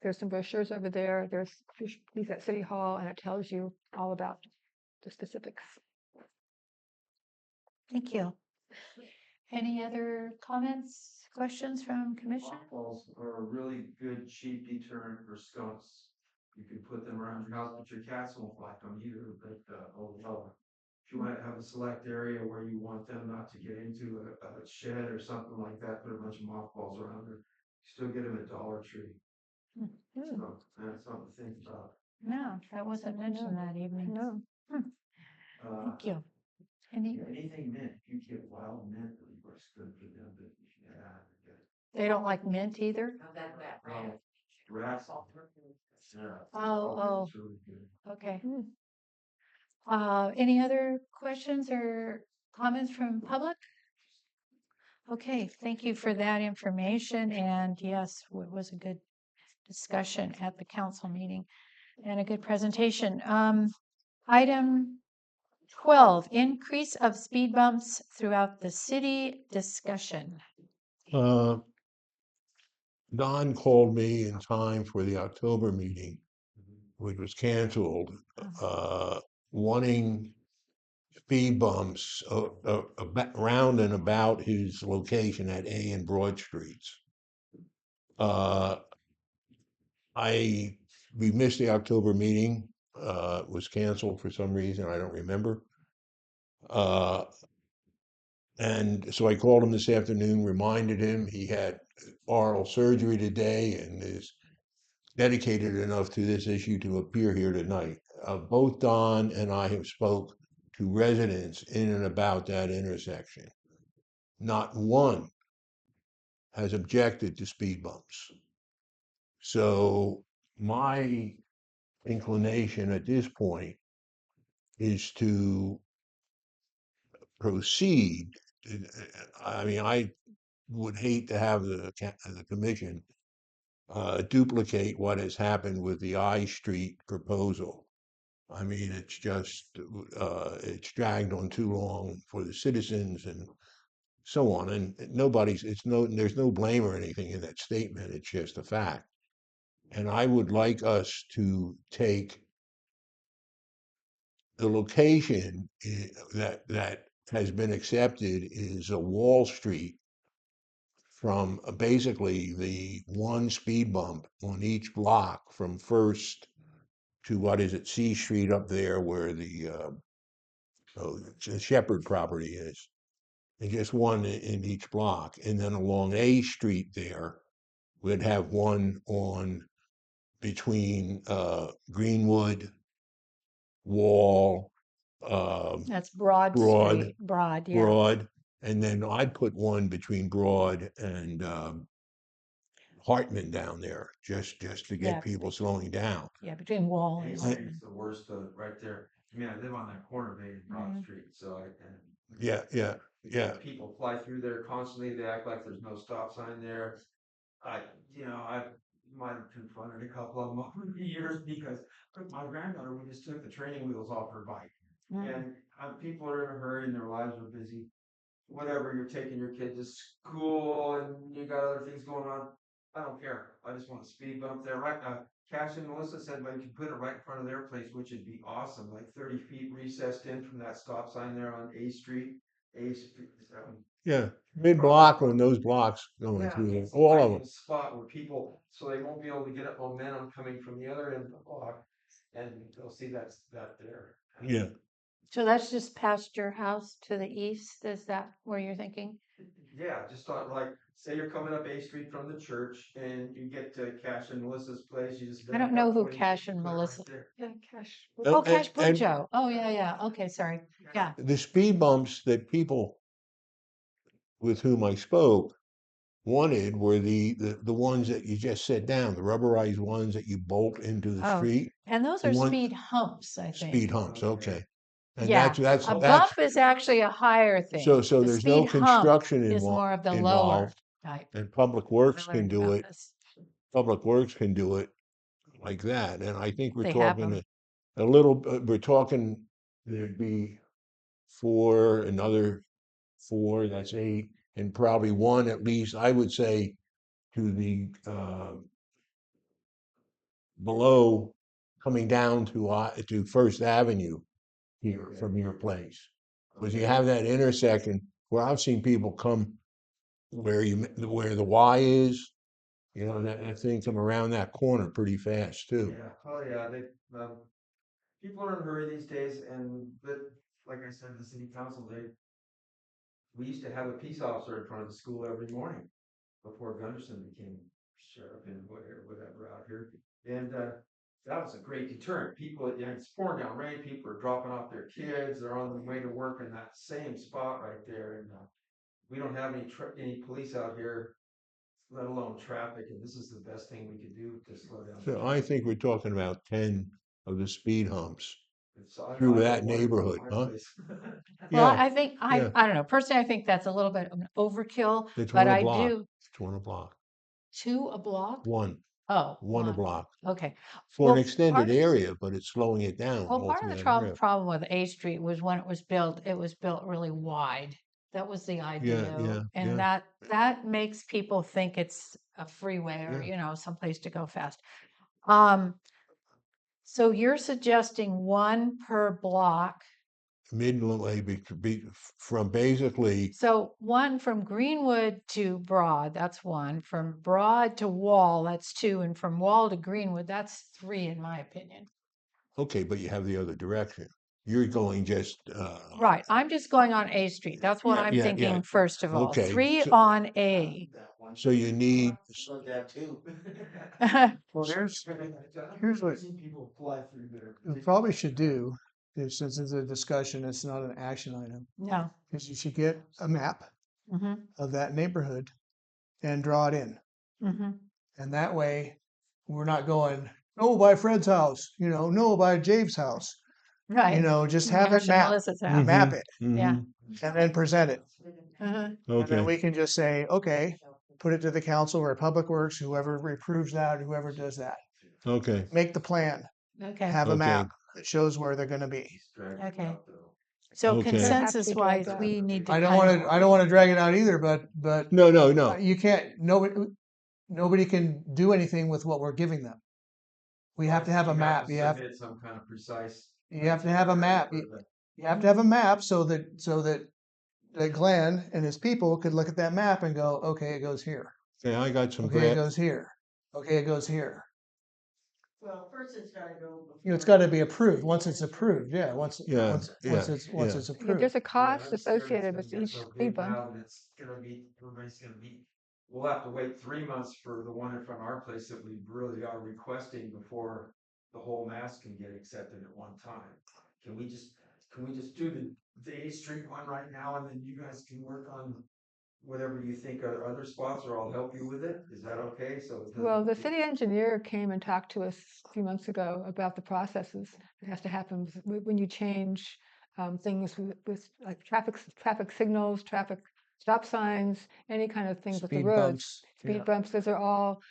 There's some brochures over there. There's these at City Hall, and it tells you all about the specifics. Thank you. Any other comments, questions from commission? Mothballs are a really good cheap deterrent for skunks. You can put them around your house, but your cats won't like them either. But if you want to have a select area where you want them not to get into a shed or something like that, put a bunch of mothballs around there. You still get them at Dollar Tree. So that's something to think about. No, that wasn't mentioned that evening. No. Thank you. Anything mint, if you get wild mint, it works good for them. But They don't like mint either? rats. Oh, It's really good. okay. Any other questions or comments from public? Okay, thank you for that information. And yes, it was a good discussion at the council meeting and a good presentation. Item 12, increase of speed bumps throughout the city discussion. Don called me in time for the October meeting, which was canceled, wanting speed bumps around and about his location at A and Broad Streets. We missed the October meeting. It was canceled for some reason. I don't remember. And so I called him this afternoon, reminded him he had oral surgery today and is dedicated enough to this issue to appear here tonight. Both Don and I have spoke to residents in and about that intersection. Not one has objected to speed bumps. So my inclination at this point is to proceed. I mean, I would hate to have the commission duplicate what has happened with the I Street proposal. I mean, it's just it's dragged on too long for the citizens and so on. And there's no blame or anything in that statement. It's just a fact. And I would like us to take the location that has been accepted is a Wall Street from basically the one speed bump on each block from First to what is it, C Street up there where the Shepherd property is. And just one in each block. And then along A Street there, we'd have one on between Greenwood, Wall, That's Broad Broad, Street, Broad, yeah. Broad, and then I'd put one between Broad and Hartman down there, just to Yeah. get people slowing down. Yeah, between Wall A and. Street's the worst, right there. I mean, I live on that corner of A and Broad Street, so Yeah. people fly through there constantly. They act like there's no stop sign there. I might have confronted a couple of them over the years because my granddaughter, we just took the training wheels off her bike. And people are in a hurry and their lives are busy. Whatever, you're taking your kid to school and you got other things going on. I don't care. I just want a speed bump there. Right now, Cash and Melissa said, well, you can put it right in front of their place, which would be awesome. Like 30 feet recessed in from that stop sign there on A Street. Yeah, mid-block on those blocks going Yeah, through there, it's a all of tiny them. little spot where people, so they won't be able to get up momentum coming from the other end of the block, and they'll see that there. Yeah, So that's just past your house to the east? Is that where you're thinking? Yeah, just thought like, say you're coming up A Street from the church and you get to Cash and Melissa's place, you just. I don't back know up who 20 feet Cash and and put it right Melissa. there. Yeah, Cash. Oh, Cash and Bujo. Oh, yeah. Okay, sorry. Yeah. the speed bumps that people with whom I spoke wanted were the ones that you just set down, the rubberized ones that you bolt into the Oh, street. And those The are one- speed humps, I think. Speed humps, okay. And Yeah, that's a bump is actually a higher thing. so The there's no speed hump construction is more of the lower involved, type. and Public I Works can learned do about it. this. Public Works can do it like that, and I think we're They have talking them. a little. We're talking there'd be another 4. That's 8, and probably one at least. I would say to the below, coming down to First Avenue here from your place, because you have that intersection where I've seen people come where the Y is. You know, that thing come around that corner pretty fast too. Yeah, oh yeah, people are in a hurry these days and like I said, the city council, we used to have a peace officer in front of the school every morning before Gunderson became sheriff and whatever out here. And, that was a great deterrent. People, it's pouring down rain, people are dropping off their kids, they're on their way to work in that same spot right there. And, we don't have any police out here, let alone traffic, and this is the best thing we could do to slow down. So I think we're talking about 10 of the speed humps So through I that don't want it neighborhood, in my huh? place. Well, Yeah, I think, yeah. I don't know, personally, I think that's a little bit of an overkill, It's but one a I block. do. It's one a block. 2 a block? One Oh, a one. block Okay. for an Well, extended part of- area, but it's slowing it down Well, all part through of the that area. problem with A Street was when it was built really wide. That was the idea. yeah. And that makes people think it's a freeway or, Yeah. someplace to go fast. So you're suggesting 1 per block. Midway from basically So 1 from Greenwood to Broad, that's 1. From Broad to Wall, that's 2. And from Wall to Greenwood, that's 3, in my opinion. okay, but you have the other direction. You're going just Right. I'm just going on A Street. That's what I'm yeah. thinking first of all. Okay, 3 so- on A. So you need Well, here's what I've seen people fly through there. we probably should do since it's a discussion, it's not an action item, No. is you should get a map Mm-hmm. of that neighborhood and draw it in. Mm-hmm. And that way, we're not going, no, by Fred's house, no, by Jabe's house. Right. Just have it Gosh, map, Melissa's house. map it, Yeah. and then present it. Uh-huh. And then Okay, we can just say, okay, put it to the council or Public Works, whoever approves that, whoever does that. okay, Make the plan, Okay. have a Okay. map that shows where they're gonna be. Okay. So Okay. consensus dragged wise, out. we need to I don't kind of- wanna, I don't wanna drag it out either, but no, you can't, nobody can do anything with what we're giving them. We have to have a map. You have Some kind of precise. to have a map. You have to have a map so that Glenn and his people could look at that map and go, okay, it goes here. okay, I got some Okay, it grant, goes here. Okay, it goes here. Well, first it's gotta go. It's got to be approved. Once it's approved, yeah. Once Yeah, once yeah, it's yeah. approved. There's a cost associated with each speed bump. It's gonna be, everybody's gonna be, we'll have to wait 3 months for the one in front of our place that we really are requesting before the whole mass can get accepted at one time. Can we just do the 8th Street one right now, and then you guys can work on whatever you think are other spots, or I'll help you with it? Is that okay? So it doesn't- Well, the city engineer came and talked to us a few months ago about the processes that has to happen when you change things with like traffic signals, traffic stop signs, any kind of things with the Speed roads. bumps. Speed Yeah. bumps, those are all,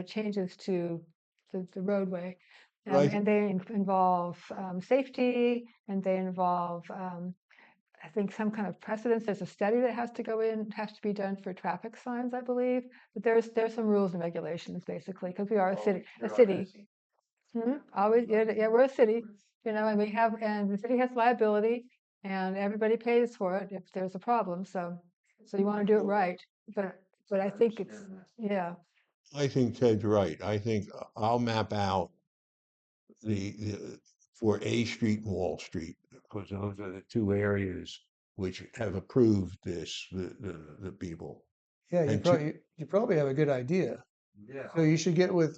changes to the roadway. Right. And they involve safety, and they involve, I think, some kind of precedence. There's a study that has to go in, has to be done for traffic signs, I believe. But there's some rules and regulations, basically, because we are a city. Always, yeah, we're a city, and and the city has liability, and everybody pays for it if there's a problem. So you want to do it right. But I think it's, yeah. I think Ted's right. I think I'll map out the for A Street and Wall Street, because those are the two areas which have approved this, the people. Yeah, And you probably have a good idea. Yeah. So you should get with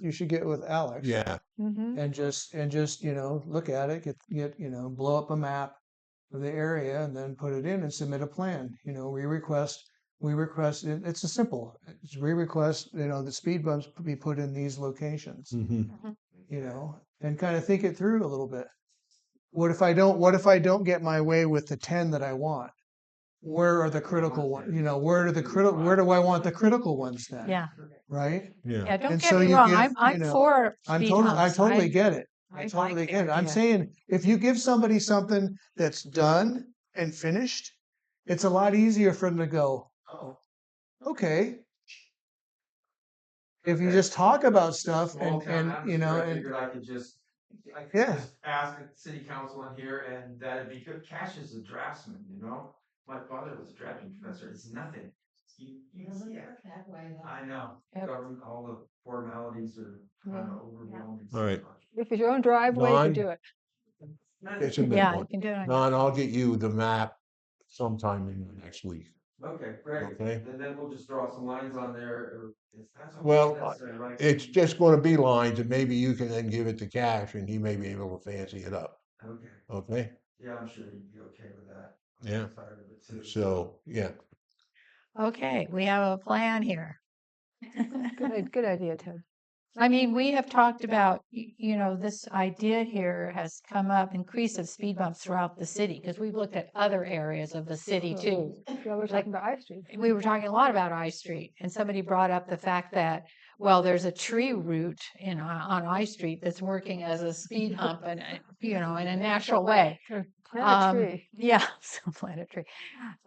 Alex. Yeah, Mm-hmm. And just look at it, get blow up a map of the area and then put it in and submit a plan. We request it's a simple. We request the speed bumps be put in these locations. And kind of think it through a little bit. What if I don't get my way with the 10 that I want? Where are the critical ones? Where do I want the critical ones then? Yeah. Right? yeah. Yeah. Don't And get so me you wrong. give, I'm for I speed totally humps. get it. I I like totally the get it. I'm idea. saying if you give somebody something that's done and finished, it's a lot easier for them to go, oh, okay. If you just talk about stuff Small town and atmosphere, I and figured I could just Yeah. just ask the city council in here, and that'd be good. Cash is a draftsman, My father was a drafting professor. It's nothing. That way. I know. Yep. Government, all the formalities are kind of overwhelming. All right. sometimes. If it's your own driveway, you Don? can do it. It's a Yeah, minute you one. can do it. Don, I'll get you the map sometime in the next week. Okay, great. Okay. And then we'll just draw some lines on there, or that's okay, Well, necessary, right? It's just going to be lines, and maybe you can then give it to Cash, and he may be able to fancy it up. Okay, Okay. yeah, I'm sure you'd be okay with that. I'm Yeah. tired of it too. So yeah. Okay, we have a plan here. Good idea, Ted. I mean, we have talked about, this idea here has come up, increase of speed bumps throughout the city, because we've looked at other areas of the city too. Yeah, we're talking about I Street. We were talking a lot about I Street, and somebody brought up the fact that, well, there's a tree route on I Street that's working as a speed hump and, in a natural way. Plant a tree. Yeah, so plant a tree.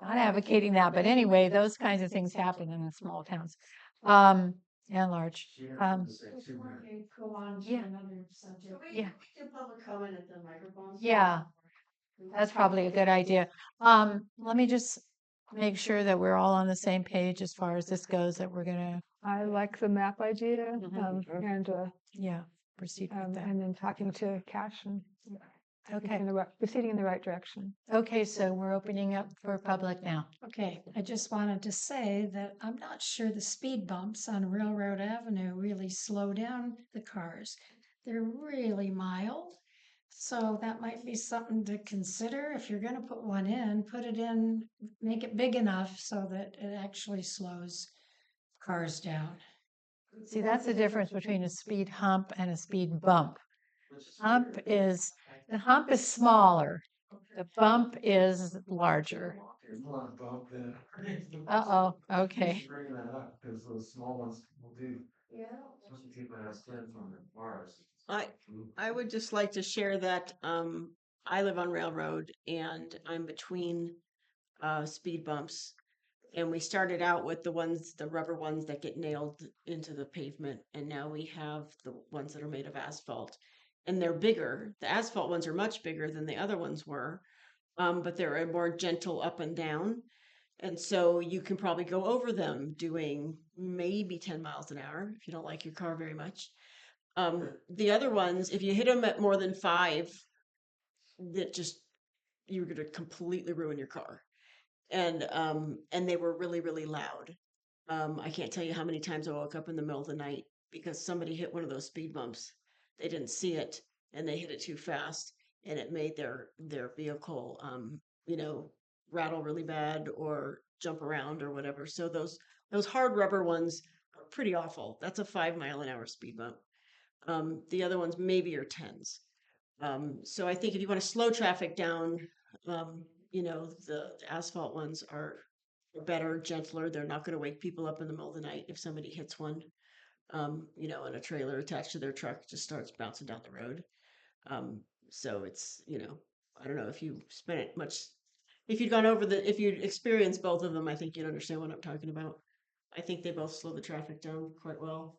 Not advocating that, but anyway, those kinds of things happen in the small towns, and large. Before you go on to Yeah. another subject. Yeah. Do public comment at the microphone. Yeah. That's probably a good idea. Let me just make sure that we're all on the same page as far as this goes, that we're gonna, I like the map idea, Mhm. proceed with that. and then talking to Cash and Okay. proceeding in the right direction. Okay, so we're opening up for public now. Okay, I just wanted to say that I'm not sure the speed bumps on Railroad Avenue really slow down the cars. They're really mild. So that might be something to consider. If you're gonna put one in, put it in, make it big enough so that it actually slows cars down. See, that's the difference between a speed hump and a speed bump. The hump is smaller, the bump is larger. There's a lot of bump then. Uh-oh, okay. Just bringing that up, because those small ones will do, Yeah. especially people that have stints on their cars. I would just like to share that I live on Railroad and I'm between speed bumps. And we started out with the rubber ones that get nailed into the pavement, and now we have the ones that are made of asphalt. And they're bigger. The asphalt ones are much bigger than the other ones were, but they're a more gentle up and down. And so you can probably go over them doing maybe 10 miles an hour if you don't like your car very much. The other ones, if you hit them at more than 5, that just you're going to completely ruin your car. And they were really, really loud. I can't tell you how many times I woke up in the middle of the night because somebody hit one of those speed bumps. They didn't see it and they hit it too fast, and it made their vehicle rattle really bad or jump around or whatever. So those hard rubber ones are pretty awful. That's a 5 mile an hour speed bump. The other ones maybe are 10s. So I think if you want to slow traffic down, the asphalt ones are better, gentler. They're not going to wake people up in the middle of the night if somebody hits one, and a trailer attached to their truck just starts bouncing down the road. So it's, I don't know if you spent it much, if you'd experienced both of them, I think you'd understand what I'm talking about. I think they both slow the traffic down quite well.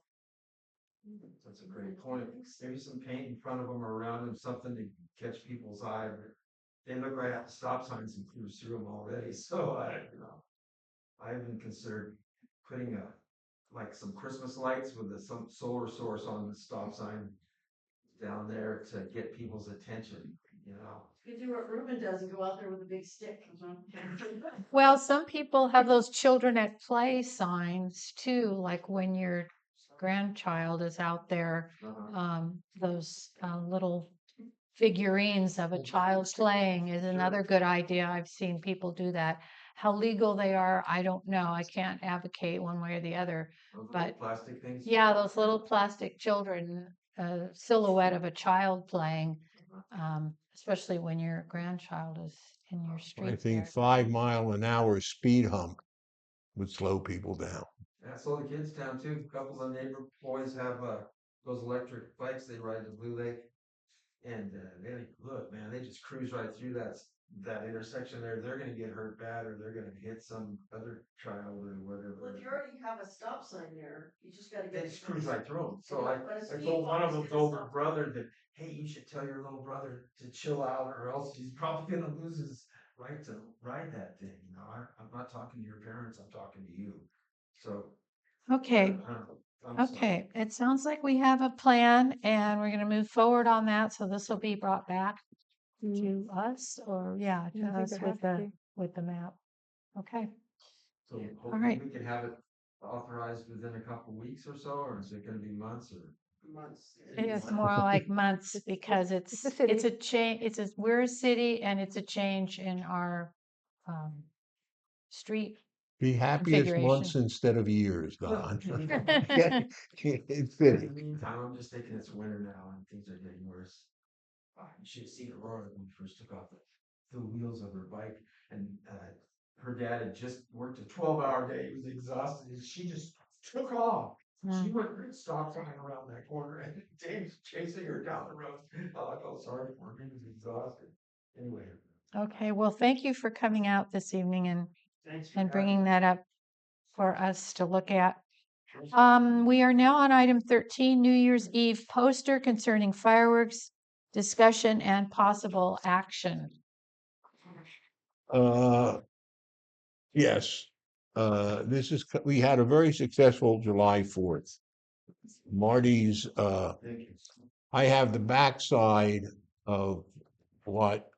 That's a great point. Maybe some paint in front of them or around them, something to catch people's eye. But they look right at the stop signs and cruise through them already. So I even considered putting like some Christmas lights with some solar source on the stop sign down there to get people's attention. You do what Ruben does and go out there with a big stick. Well, some people have those children at play signs too, like when your grandchild is out there, those little figurines of a child playing is another good idea. I've seen people do that. How legal they are, I don't know. I can't advocate one way or the other. Those little But plastic things. yeah, those little plastic children, silhouette of a child playing, especially when your grandchild is in your I street think there. 5 mile an hour speed hump would slow people down. Yeah, so the kids down too. A couple of the neighbor boys have those electric bikes they ride to Blue Lake, and look, man, they just cruise right through that intersection there. They're gonna get hurt bad, or they're gonna hit some other child or whatever. Well, if you already have a stop sign there, you just gotta They get. just cruise right through them. So But a I speed told one of bump is them's gonna older stop. brother that, hey, you should tell your little brother to chill out, or else he's probably gonna lose his right to ride that thing. I'm not talking to your parents. I'm talking to you. So Okay, I'm sorry. okay. It sounds like we have a plan and we're gonna move forward on that. So this will be brought back to us or, yeah, to Yeah, I think us there has to be. with the map. Okay, So all hopefully right. we can have it authorized within a couple weeks or so, or is it gonna be months or? Months. It's more like months because it's a it's city. a change, we're a city and it's a change in our street Be happy it's months configuration. instead of years, Don. It's In fitting. the meantime, I'm just thinking it's winter now and things are getting worse. You should have seen Aurora when we first took off the wheels of her bike, and her dad had just worked a 12-hour day. He was exhausted, and she just took off. She went and stopped sign around that corner, and Dave's chasing her down the road. I felt sorry for him. He was exhausted. Anyway. Okay, well, thank you for coming out this evening Thanks for and having bringing me. that up for us to look at. We are now on item 13, New Year's Eve poster concerning fireworks, discussion and possible action. Yes, we had a very successful July 4th. Marty's, Thank you. I have the backside of what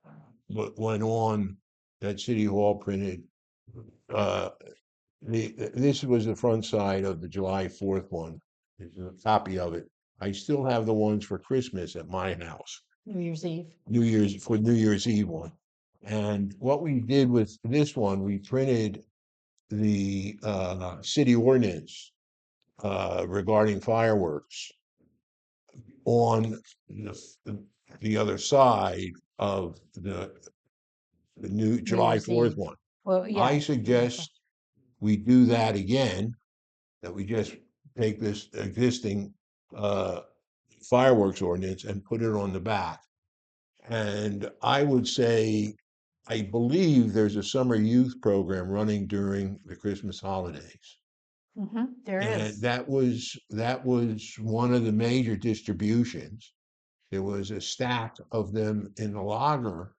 went on that City Hall printed. This was the front side of the July 4th one. There's a copy of it. I still have the ones for Christmas at my house. New Year's Eve. New Year's Eve one. And what we did with this one, we printed the city ordinance regarding fireworks on the other side of the new July Year's 4th Eve. one. Well, yeah. I suggest we do that again, that we just take this existing fireworks ordinance and put it on the back. And I would say, I believe there's a summer youth program running during the Christmas holidays. There And is. that was one of the major distributions. There was a stack of them in the logger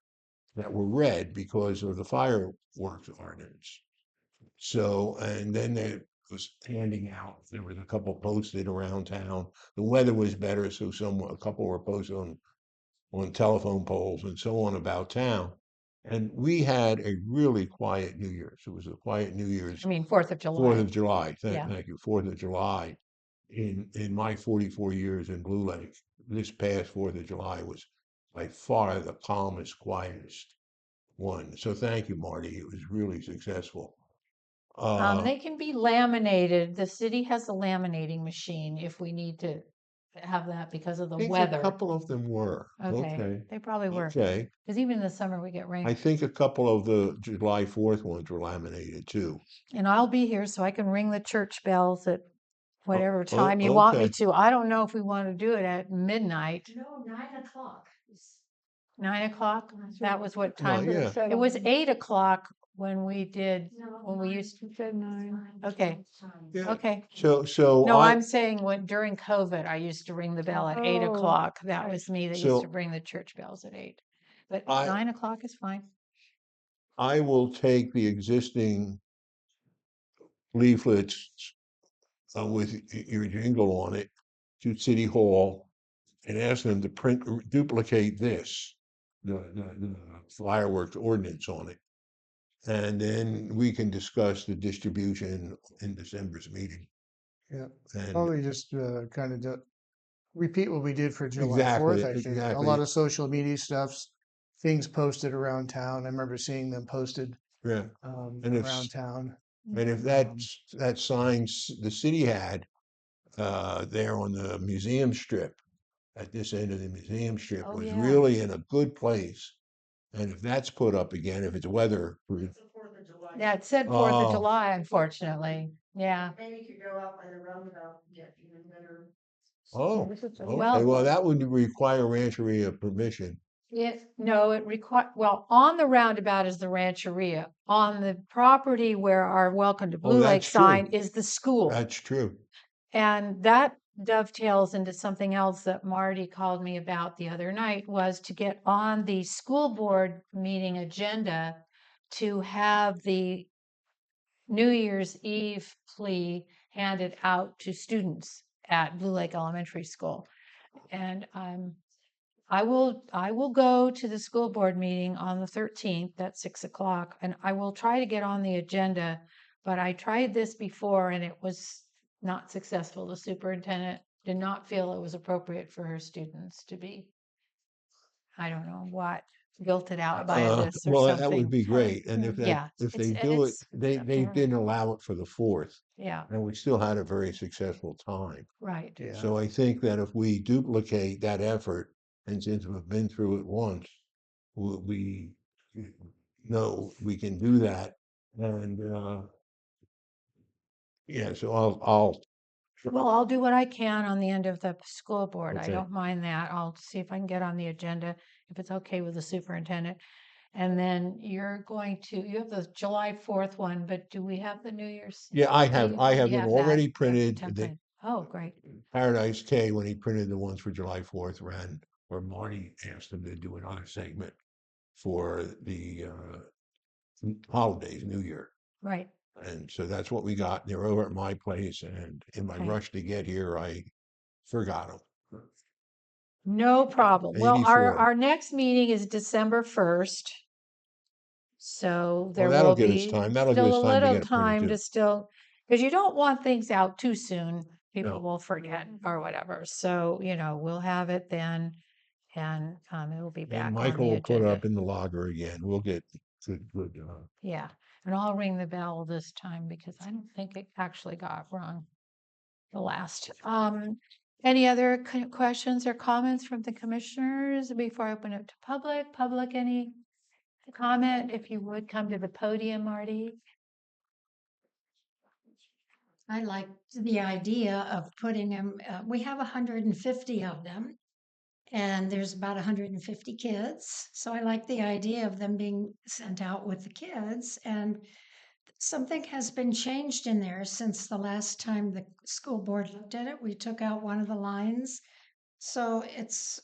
that were red because of the fireworks ordinance. So, and then there was handing out, there was a couple posted around town. The weather was better, so a couple were posted on telephone poles and so on about town. And we had a really quiet New Year's. It was a quiet New Year's. I mean, 4th of July. 4th of July. Yeah. Thank you. 4th of July. In my 44 years in Blue Lake, this past 4th of July was by far the calmest, quietest one. So thank you, Marty. It was really successful. They can be laminated. The city has a laminating machine if we need to have that because of the I think weather. a couple of them were. Okay. They probably were. Okay. Because even in the summer we get rain. I think a couple of the July 4th ones were laminated too. And I'll be here so I can ring the church bells at whatever oh, time you want me okay. to. I don't know if we want to do it at midnight. No, 9 o'clock. 9 o'clock? That was what Well, time? yeah. It was 8 o'clock when we No, when we used, You said 9. Okay. Yeah. okay. So No, I'm saying during COVID, I used to ring the bell at 8 Oh, o'clock. That right. was me that used So to ring the church bells at 8. But I- 9 o'clock is fine. I will take the existing leaflets with your jingle on it to City Hall and ask them to duplicate this, the fireworks ordinance on it. And then we can discuss the distribution in December's meeting. Yeah. And Probably just kind of repeat what we did for July Exactly, 4th, I think. A exactly. lot of social media stuffs, things posted around town. I remember seeing them posted yeah, And if around town. and if that signs the city had there on the museum strip, at this end of the museum strip, Oh, was yeah. really in a good place. And if that's put up again, if it's weather, Yeah, it said 4th of Oh. July, unfortunately. Yeah. Maybe you could go out by the roundabout and get even better. oh, This is- okay, Well- well, that would require Rancheria permission. No, it well, on the roundabout is the Rancheria. On the property where our Welcome to Blue Lake that's true. sign is the school. That's true. And that dovetails into something else that Marty called me about the other night, was to get on the school board meeting agenda to have the New Year's Eve plea handed out to students at Blue Lake Elementary School. And I will go to the school board meeting on the 13th at 6 o'clock, and I will try to get on the agenda. But I tried this before and it was not successful. The superintendent did not feel it was appropriate for her students to be, I don't know what, guilted out by this or Well, something. that would be great. And if Yeah, if it's- they and do it, it's they up to her. didn't allow it for the 4th, Yeah, and we still had a very successful time. right. Yeah. So I think that if we duplicate that effort, and since we've been through it once, we know we can do that. And yeah, so I'll Well, I'll do what I can on the end of the school board. I Okay. don't mind that. I'll see if I can get on the agenda, if it's okay with the superintendent. And then you have the July 4th one, but do we have the New Year's? yeah, I have Eve? I You have them that. already You have the printed. The template. Oh, great. Paradise K, when he printed the ones for July 4th, ran where Marty asked him to do another segment for the holidays, New Year. Right. And so that's what we got. They're over at my place, and in my Okay. rush to get here, I forgot them. No problem. Well, 84. our next meeting is December 1st. So there that'll will give us be time. That'll give still us a time to little get it printed time too. to still, because you don't want things out too soon. People No. will forget or whatever. So, we'll have it then. and it will be And back on Michael the will put agenda. up in the logger again. We'll get good. Yeah, and I'll ring the bell this time because I don't think it actually got rung the last. Any other questions or comments from the commissioners before I open it to public? Public, any comment? If you would come to the podium, Marty. I like the idea of putting them, we have 150 of them. And there's about 150 kids. So I like the idea of them being sent out with the kids. And something has been changed in there since the last time the school board looked at it. We took out one of the lines. So it's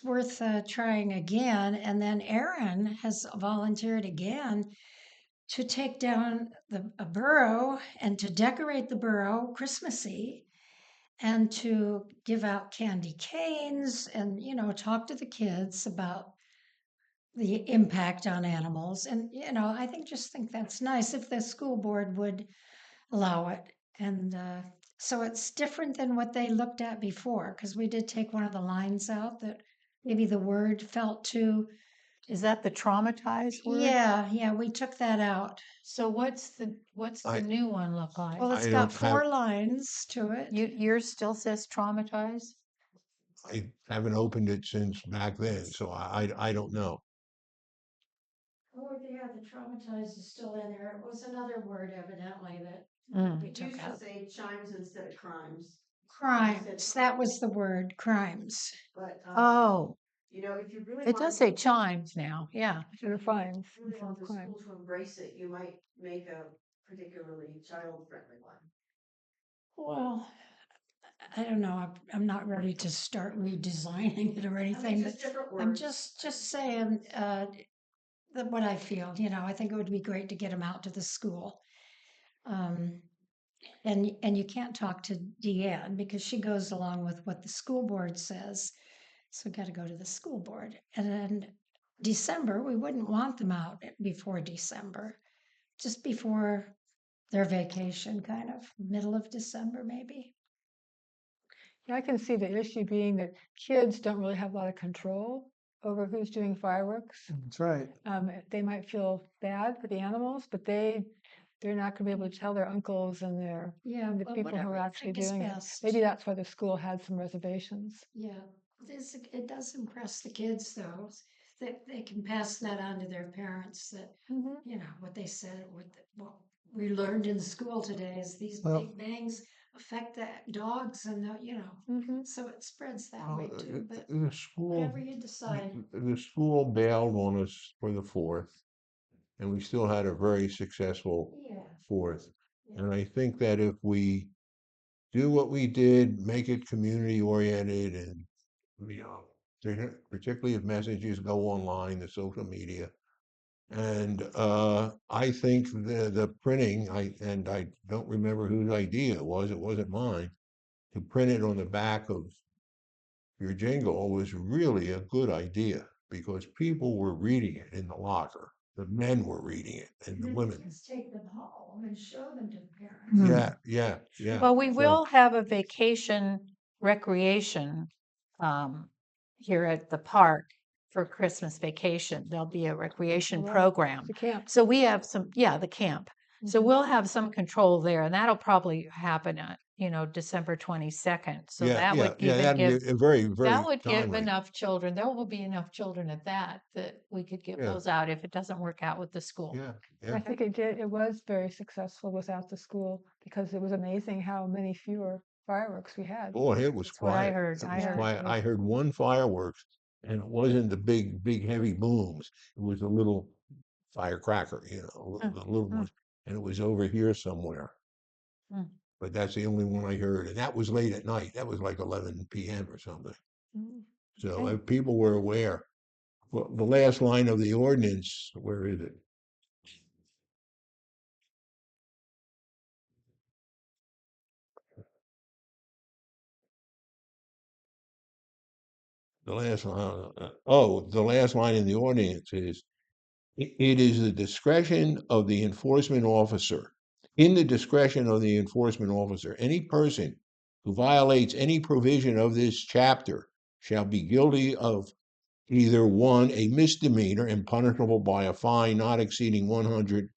worth trying again. And then Aaron has volunteered again to take down a burrow and to decorate the burrow Christmassy and to give out candy canes and, talk to the kids about the impact on animals. And, I just think that's nice if the school board would allow it. And so it's different than what they looked at before, because we did take one of the lines out that maybe the word felt too. Is that the traumatized word? Yeah, we took that out. So what's the new one look like? Well, it's I got don't 4 lines to it. Yours still says traumatized? I haven't opened it since back then, so I don't know. Oh, yeah, the traumatized is still in there. It was another word evidently that we It took used to out. say chimes instead of crimes, Crimes, that was the word, crimes. but, Oh, if you really it does say chimes now. Yeah. Instead of fines. really instead want of the crimes. school to embrace it, you might make a particularly child-friendly one. Well, I don't know. I'm not ready to start redesigning it or anything, but Just different I'm words. just saying that what I feel. I think it would be great to get them out to the school. And you can't talk to Deanne because she goes along with what the school board says. So we got to go to the school board. And then December, we wouldn't want them out before December, just before their vacation, kind of middle of December, maybe. I can see the issue being that kids don't really have a lot of control over who's doing fireworks. That's right. They might feel bad for the animals, but they're not going to be able to tell their uncles and Yeah, the well, people who whatever are you actually think is doing it. best. Maybe that's why the school had some reservations. Yeah, it does impress the kids though. They can pass that on to their parents that, what they said, what we learned in school today is these Well- big bangs affect the dogs and so it spreads that way too, but The school, whatever you decide. the school bailed on us for the 4th, and we still had a very successful Yeah. 4th. And I think that if we do what we did, make it community oriented, and particularly if messages go online, the social media. And I think the printing, I don't remember whose idea it wasn't mine, to print it on the back of your jingle was really a good idea because people were reading it in the locker. The men were reading it and the women. Just take them home and show them to the parents. Yeah. Well, we So- will have a vacation recreation here at the park for Christmas vacation. There'll be a recreation Right. program. The camp. So we have the camp. So Mhm. we'll have some control there, and that'll probably happen at, December 22nd. So that would even that'd give be a very, very that would give timely. enough children. There will be enough children at that we could give Yeah. those out if it doesn't work out with the school. Yeah. I think it was very successful without the school because it was amazing how many fewer fireworks we had. Boy, it was That's what I quiet. heard. It I was heard. quiet. I heard one fireworks, and it wasn't the big heavy booms. It was a little firecracker, the little mm. ones, and it was over here somewhere. Mm. But that's the only one I heard, and that was late at night. That was like 11 p.m. or something. Mm. So Okay. people were aware. Well, the last line of the ordinance, where is it? The last line, the last line in the ordinance is, it is the discretion of the enforcement officer. In the discretion of the enforcement officer, any person who violates any provision of this chapter shall be guilty of either one, a misdemeanor and punishable by a fine not exceeding $100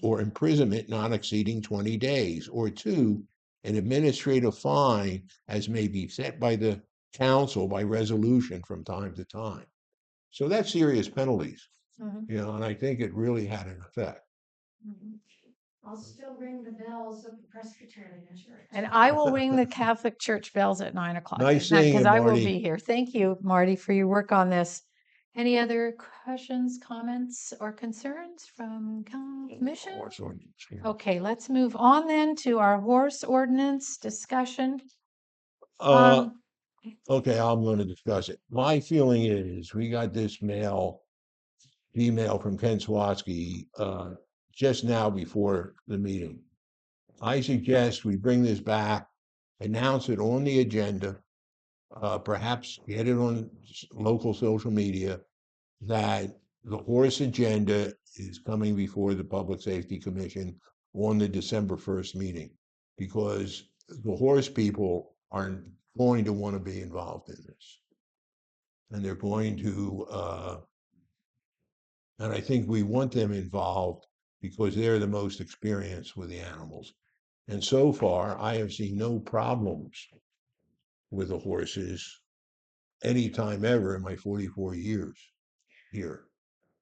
or imprisonment not exceeding 20 days, or two, an administrative fine as may be set by the council by resolution from time to time. So that's serious penalties, Mhm. you know, and I think it really had an effect. I'll still ring the bells of the Presbyterian Church. And I will ring the Catholic Church bells at 9 o'clock. Nice seeing Because you, I will Marty. be here. Thank you, Marty, for your work on this. Any other questions, comments, or concerns from commission? Horse ordinance, yeah. Okay, let's move on then to our horse ordinance discussion. Uh, Um, okay, I'm going to discuss it. My feeling is we got this email from Ken Swatsky just now before the meeting. I suggest we bring this back, announce it on the agenda, perhaps get it on local social media, that the horse agenda is coming before the Public Safety Commission on the December 1st meeting, because the horse people are going to want to be involved in this. And they're going to, and I think we want them involved because they're the most experienced with the animals. And so far, I have seen no problems with the horses anytime ever in my 44 years here.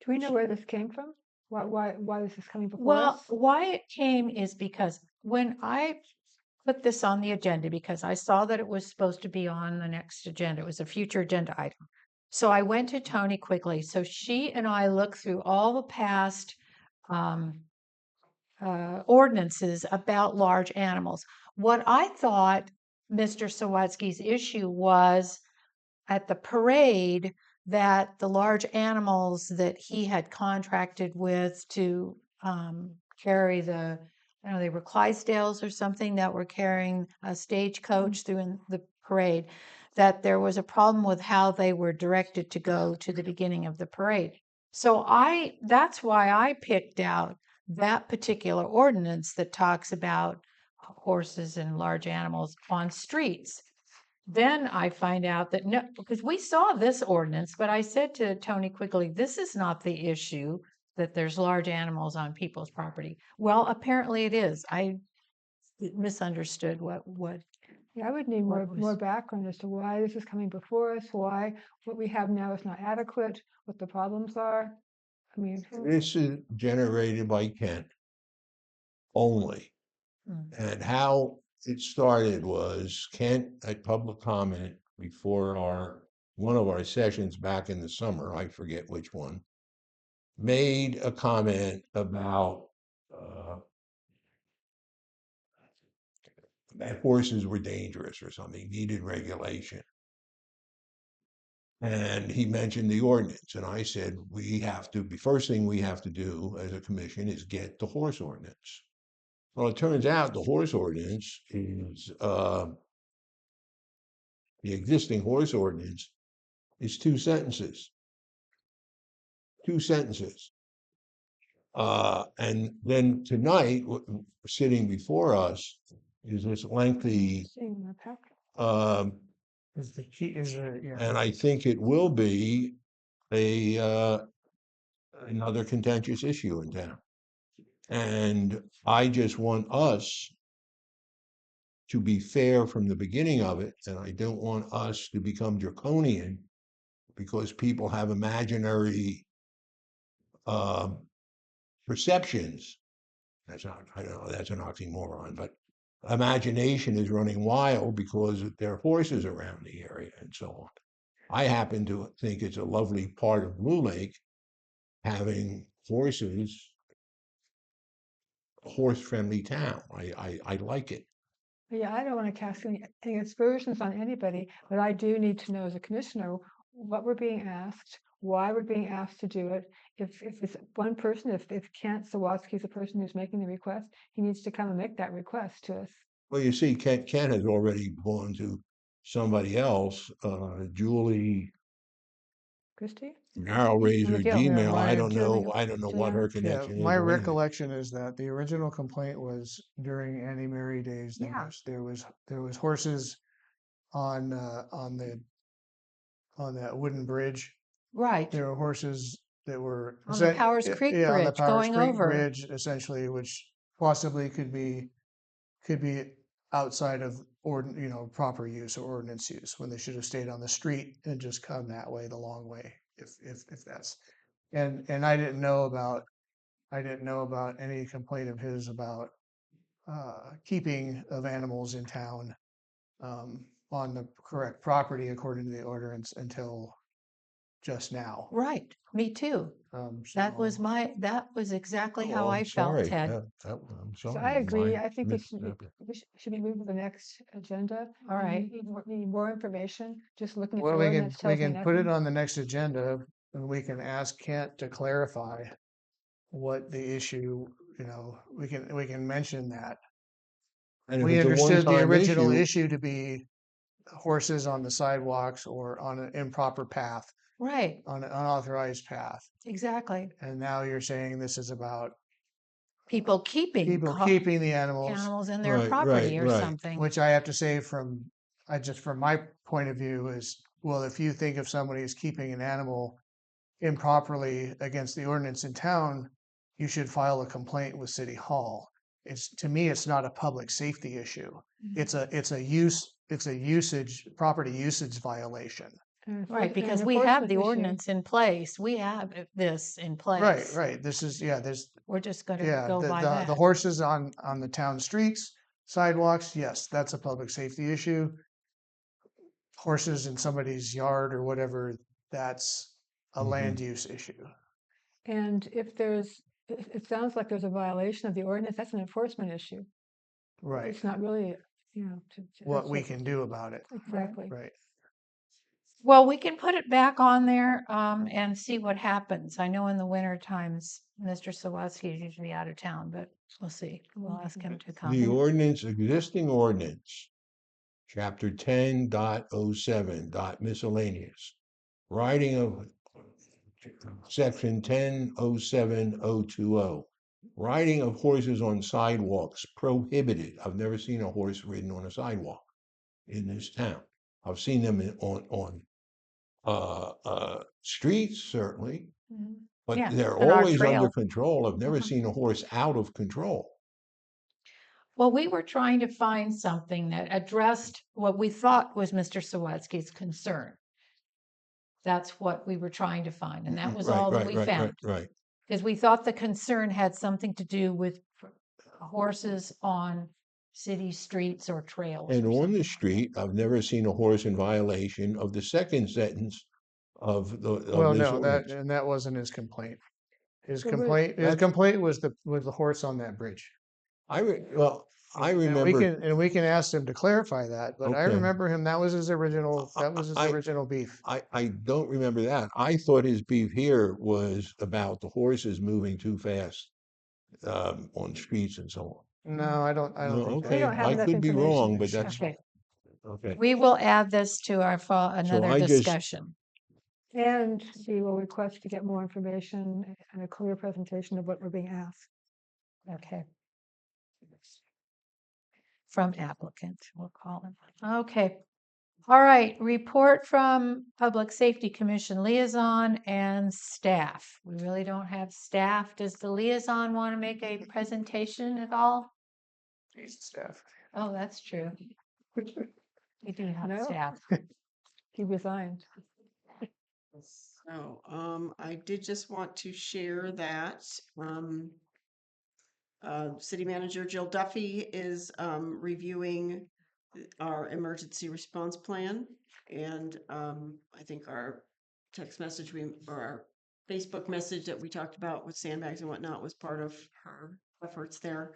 Do we know where this came from? Why this is coming before Well, us? why it came is because when I put this on the agenda, because I saw that it was supposed to be on the next agenda, it was a future agenda item. So I went to Tony quickly. So she and I looked through all the past ordinances about large animals. What I thought Mr. Sawatsky's issue was at the parade that the large animals that he had contracted with to carry the, I don't know, they were Clydesdales or something that were carrying a stagecoach through in the parade, that there was a problem with how they were directed to go to the beginning of the parade. So that's why I picked out that particular ordinance that talks about horses and large animals on streets. Then I find out that no, because we saw this ordinance, but I said to Tony quickly, this is not the issue that there's large animals on people's property. Well, apparently it is. I misunderstood what Yeah, I would need What more was- background as to why this is coming before us, why what we have now is not adequate, what the problems are. I mean, This is generated by Kent only. Mm. And how it started was Kent at public comment before one of our sessions back in the summer, I forget which one, made a comment about that horses were dangerous or something, needed regulation. And he mentioned the ordinance, and I said, the first thing we have to do as a commission is get the horse ordinance. Well, it turns out the horse ordinance is, the existing horse ordinance is two sentences. Two sentences. And then tonight, sitting before us is this lengthy, seeing in the pack. Is the key, yeah. and I think it will be another contentious issue in town. And I just want us to be fair from the beginning of it, and I don't want us to become draconian because people have imaginary perceptions. I don't know, that's an oxymoron, but imagination is running wild because there are horses around the area and so on. I happen to think it's a lovely part of Blue Lake having horses, a horse-friendly town. I like it. Yeah, I don't want to cast any aspersions on anybody, but I do need to know as a commissioner what we're being asked, why we're being asked to do it. If it's one person, if Kent Sawatsky is the person who's making the request, he needs to come and make that request to us. Well, you see, Ken has already gone to somebody else, Julie Christie? Narrow Razor McGill. Yeah, Gmail. I mine don't too. know. I don't know what her Yeah, connection is. my or anything. recollection is that the original complaint was during Annie Mary days. Yeah. There was horses on the on that wooden bridge. Right. There were horses that were On the Powers Creek yeah, on the Bridge, Powers going Creek over. Bridge, essentially, which possibly could be outside of proper use or ordinance use, when they should have stayed on the street and just come that way, the long way, if that's. And I didn't know about any complaint of his about keeping of animals in town on the correct property according to the ordinance until just now. Right. Me too. That was So- that was exactly how Oh, I I'm felt, sorry. Ted. I'm So sorry. I agree. My I think it mis- should be moved to the next agenda. All right. We need more information. Just looking at the Well, we ordinance can tells me put it nothing. on the next agenda and we can ask Kent to clarify what the issue, we can mention that. And if We it's a understood the one-time original issue, issue to be horses on the sidewalks or on an improper path, Right. on an unauthorized path. Exactly. And now you're saying this is about People keeping people keeping the animals, animals in their Right, property right, or right. something. which I have to say from my point of view is, well, if you think if somebody is keeping an animal improperly against the ordinance in town, you should file a complaint with City Hall. To me, it's not a public safety issue. Mm-hmm. It's a property usage violation. Right, because an we have enforcement the issue. ordinance in place. We have this in place. Right. There's We're just gonna go by the that. horses on the town streets, sidewalks, yes, that's a public safety issue. Horses in somebody's yard or whatever, that's a Mhm. land use issue. And if it sounds like there's a violation of the ordinance, that's an enforcement issue. Right. It's not really, What we can do about it. Exactly. Right. Well, we can put it back on there and see what happens. I know in the winter times, Mr. Sawatsky is usually out of town, but we'll see. We'll ask him to come. The existing ordinance, chapter 10.07, miscellaneous, writing of section 10.07.020, riding of horses on sidewalks prohibited. I've never seen a horse ridden on a sidewalk in this town. I've seen them on streets, certainly, Mhm. but Yeah, they're on our always under trail. control. I've never Mhm. seen a horse out of control. Well, we were trying to find something that addressed what we thought was Mr. Sawatsky's concern. That's what we were trying to find, and that was all that we found. Right. Because we thought the concern had something to do with horses on city streets or trails. And or on something the like street, I've never seen a horse in violation of the second sentence of Well, this no, ordinance. that wasn't his complaint. His So we're- complaint That's- was the horse on that bridge. I And remember. we can ask him to clarify that, but I Okay. remember him, that was his original I- original beef. I don't remember that. I thought his beef here was about the horses moving too fast on streets and so on. No, I don't No, think okay, don't have I enough could be information wrong, to but show. that's Okay. okay. We will add this to our another I just- discussion. And we will request to get more information and a clear presentation of what we're being asked. Okay. From applicant, we'll call him. Okay. All right, report from Public Safety Commission liaison and staff. We really don't have staff. Does the liaison want to make a presentation at all? He's the staff. Oh, that's true. We do have No. staff. He resigned. So, I did just want to share that, City Manager Jill Duffy is, reviewing our emergency response plan. And, I think our text message or our Facebook message that we talked about with sandbags and whatnot was part of her efforts there.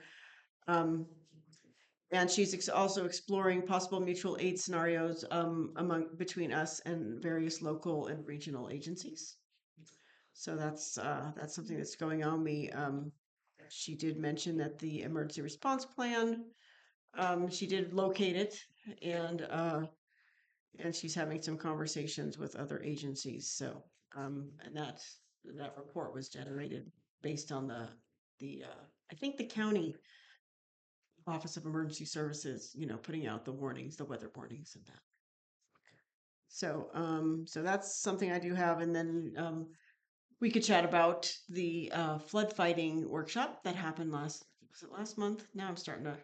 And she's also exploring possible mutual aid scenarios between us and various local and regional agencies. So that's something that's going on. She did mention that the emergency response plan, she did locate it, and she's having some conversations with other agencies. So and that report was generated based on the I think the county Office of Emergency Services, putting out the warnings, the weather warnings and that. So that's something I do have, and then we could chat about the flood fighting workshop that happened was it last month? Now I'm starting to,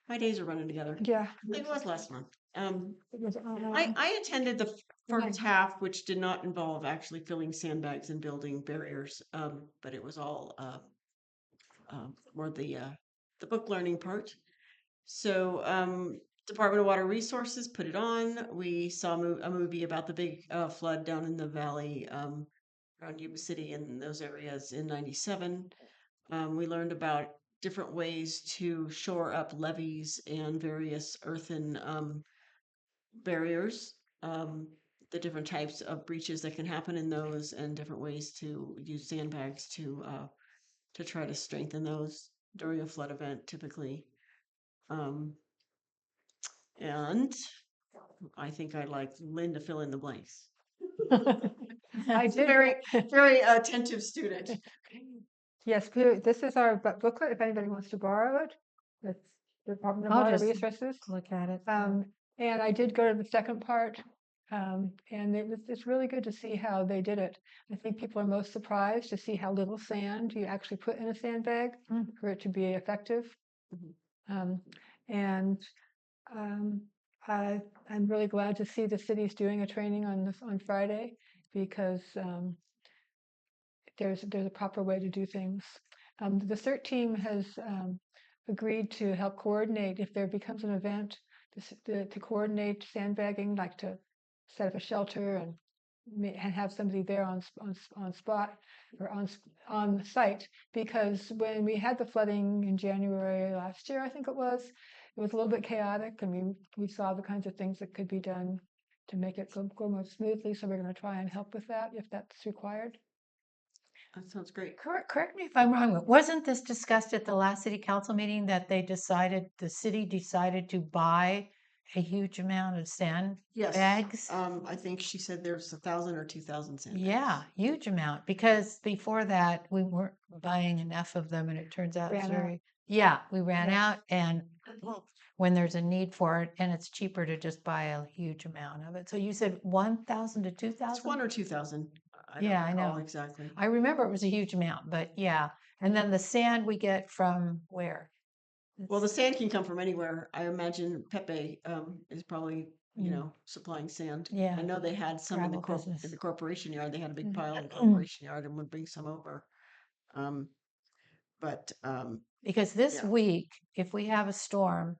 my days are running together. Yeah. I think it was last month. It was on, I attended the Right. first half, which did not involve actually filling sandbags and building barriers, but it was all more the book learning part. So Department of Water Resources put it on. We saw a movie about the big flood down in the valley around Yuba City and those areas in '97. We learned about different ways to shore up levees and various earthen barriers, the different types of breaches that can happen in those, and different ways to use sandbags to try to strengthen those during a flood event, typically. Um, and I think I'd like Lynn to fill in the blanks. I did. Very attentive student. Yes, this is our booklet, if anybody wants to borrow it. It's the Department of I'll Water just Resources. look at it. And I did go to the second part, and it's really good to see how they did it. I think people are most surprised to see how little sand you actually put in a sandbag Mm. for it to be effective. Mhm. And I'm really glad to see the city's doing a training on Friday, because there's a proper way to do things. The CERT team has agreed to help coordinate if there becomes an event to coordinate sandbagging, like to set up a shelter and have somebody there on spot or on site. Because when we had the flooding in January last year, I think it was a little bit chaotic, and we saw the kinds of things that could be done to make it go more smoothly. So we're going to try and help with that if that's required. That sounds great. Correct me if I'm wrong, but wasn't this discussed at the last city council meeting that the city decided to buy a huge amount of sand Yes. bags? I think she said there's 1,000 or 2,000 sandbags. Yeah, huge amount, because before that we weren't buying enough of them, and it turns out it's Ran out. we ran Yeah. out, and when there's a need for it, and it's cheaper to just buy a huge amount of it. So you said 1,000 to It's 2,000? 1 or 2,000. I Yeah, don't I recall know. exactly. I remember it was a huge amount, but yeah. And then the sand we get from where? Well, the It's- sand can come from anywhere. I imagine Pepe is probably, Mm. supplying sand. Yeah. I know they had some in the Gravel business. in the corporation yard. They had a big Mhm. pile in the corporation yard and would bring some over. But Because this Yeah. week, if we have a storm,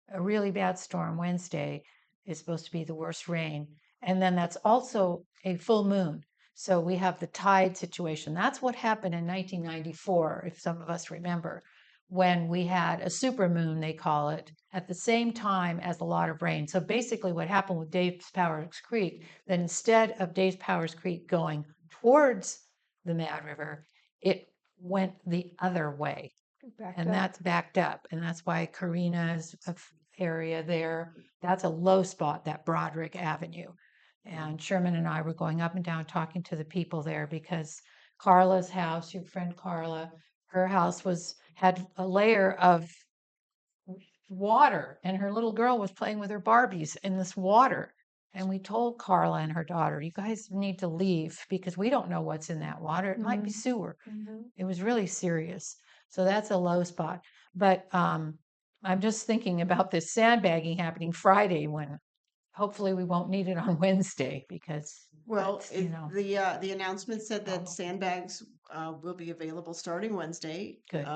a really bad storm, Wednesday is supposed to be the worst rain. And then that's also a full moon. So we have the tide situation. That's what happened in 1994, if some of us remember, when we had a super moon, they call it, at the same time as a lot of rain. So basically, what happened with Dave's Powers Creek, that instead of Dave's Powers Creek going towards the Mad River, it went the other way, Backed and up. that's backed up. And that's why Karina's area there, that's a low spot, that Broderick Avenue. And Sherman and I were going up and down talking to the people there, because Carla's house, your friend Carla, her house had a layer of water, and her little girl was playing with her Barbies in this water. And we told Carla and her daughter, you guys need to leave, because we don't know what's in that water. It might be sewer. Mhm. It was really serious. So that's a low spot. But I'm just thinking about this sandbagging happening Friday, when hopefully we won't need it on Wednesday, because Well, that's, you know, the announcement said that sandbags will be available starting Wednesday, Good.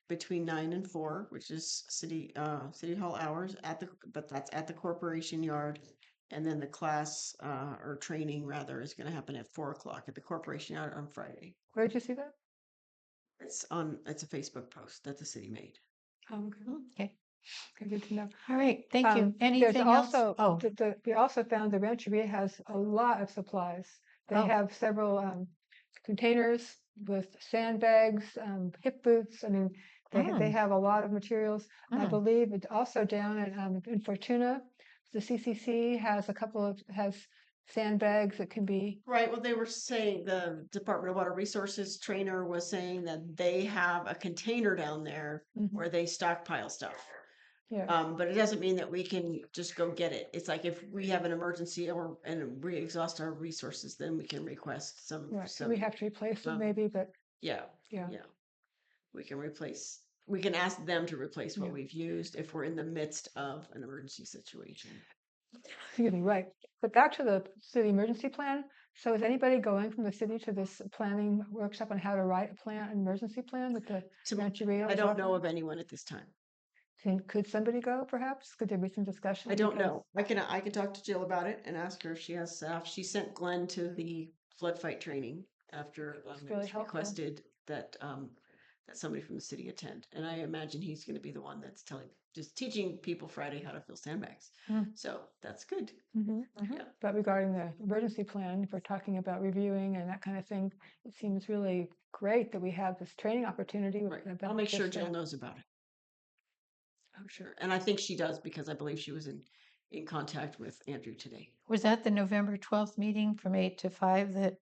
Between 9 and 4, which is city hall hours but that's at the corporation yard, and then the class or training rather is going to happen at 4 o'clock at the corporation yard on Friday. Where did you see that? It's a Facebook post that the city made. Okay. Okay, good to know. All right. Thank you. There's Anything else? also, Oh, we also found the Rancheria has a lot of supplies. They Oh. have several containers with sandbags, hip boots. I mean, they have a lot of materials. I Mm. believe it's also down in Fortuna. The CCC has has sandbags that can be. Right. Well, they were saying the Department of Water Resources trainer was saying that they have a container down there Mhm. where they stockpile stuff. Yeah. But it doesn't mean that we can just go get it. It's like if we have an emergency and we exhaust our resources, then we can request Right. So we have to replace it um, maybe, but yeah, yeah. yeah. We can ask them to replace what Yeah. we've used if we're in the midst of an emergency situation. Excuse me, right. But back to the city emergency plan. So is anybody going from the city to this planning workshop on how to write a plan, an emergency plan that the To- Rancheria I was don't know offering? of anyone at this time. Could somebody go perhaps? Could there be some discussion? I don't Because- know. I can talk to Jill about it and ask her if she has staff. She sent Glenn to the flood fight training after it really was helpful. requested that that somebody from the city attend. And I imagine he's going to be the one that's just teaching people Friday how to fill sandbags. Hmm. So that's good. Mhm, mhm. Yeah. But regarding the emergency plan, if we're talking about reviewing and that kind of thing, it seems really great that we have this training opportunity. Right. about I'll make sure just Jill that. knows about it. I'm sure. And I think she does because I believe she was in contact with Andrew today. Was that the November 12th meeting from 8 to 5 that,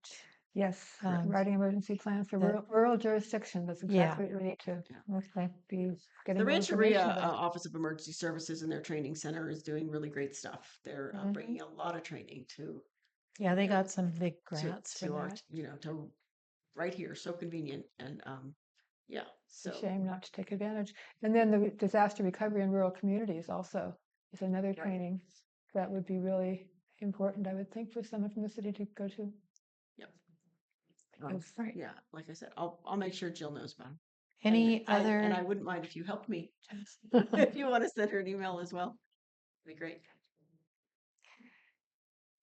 Yes, Um, writing emergency plans for the- rural jurisdiction. That's Yeah. exactly what we need to okay. be getting The more Rancheria information about. Office of Emergency Services and their training center is doing really great stuff. They're Mhm. bringing a lot of training to Yeah, they Yeah. got some big grants for our, that. to right here, so convenient. And yeah, It's a so shame not to take advantage. And then the disaster recovery in rural communities also is another Right. training that would be really important, I would think, for someone from the city to go to. Because- Right. yeah, like I said, I'll make sure Jill knows about it. Any and I other? wouldn't mind if you helped me. If you want to send her an email as well, it'd be great.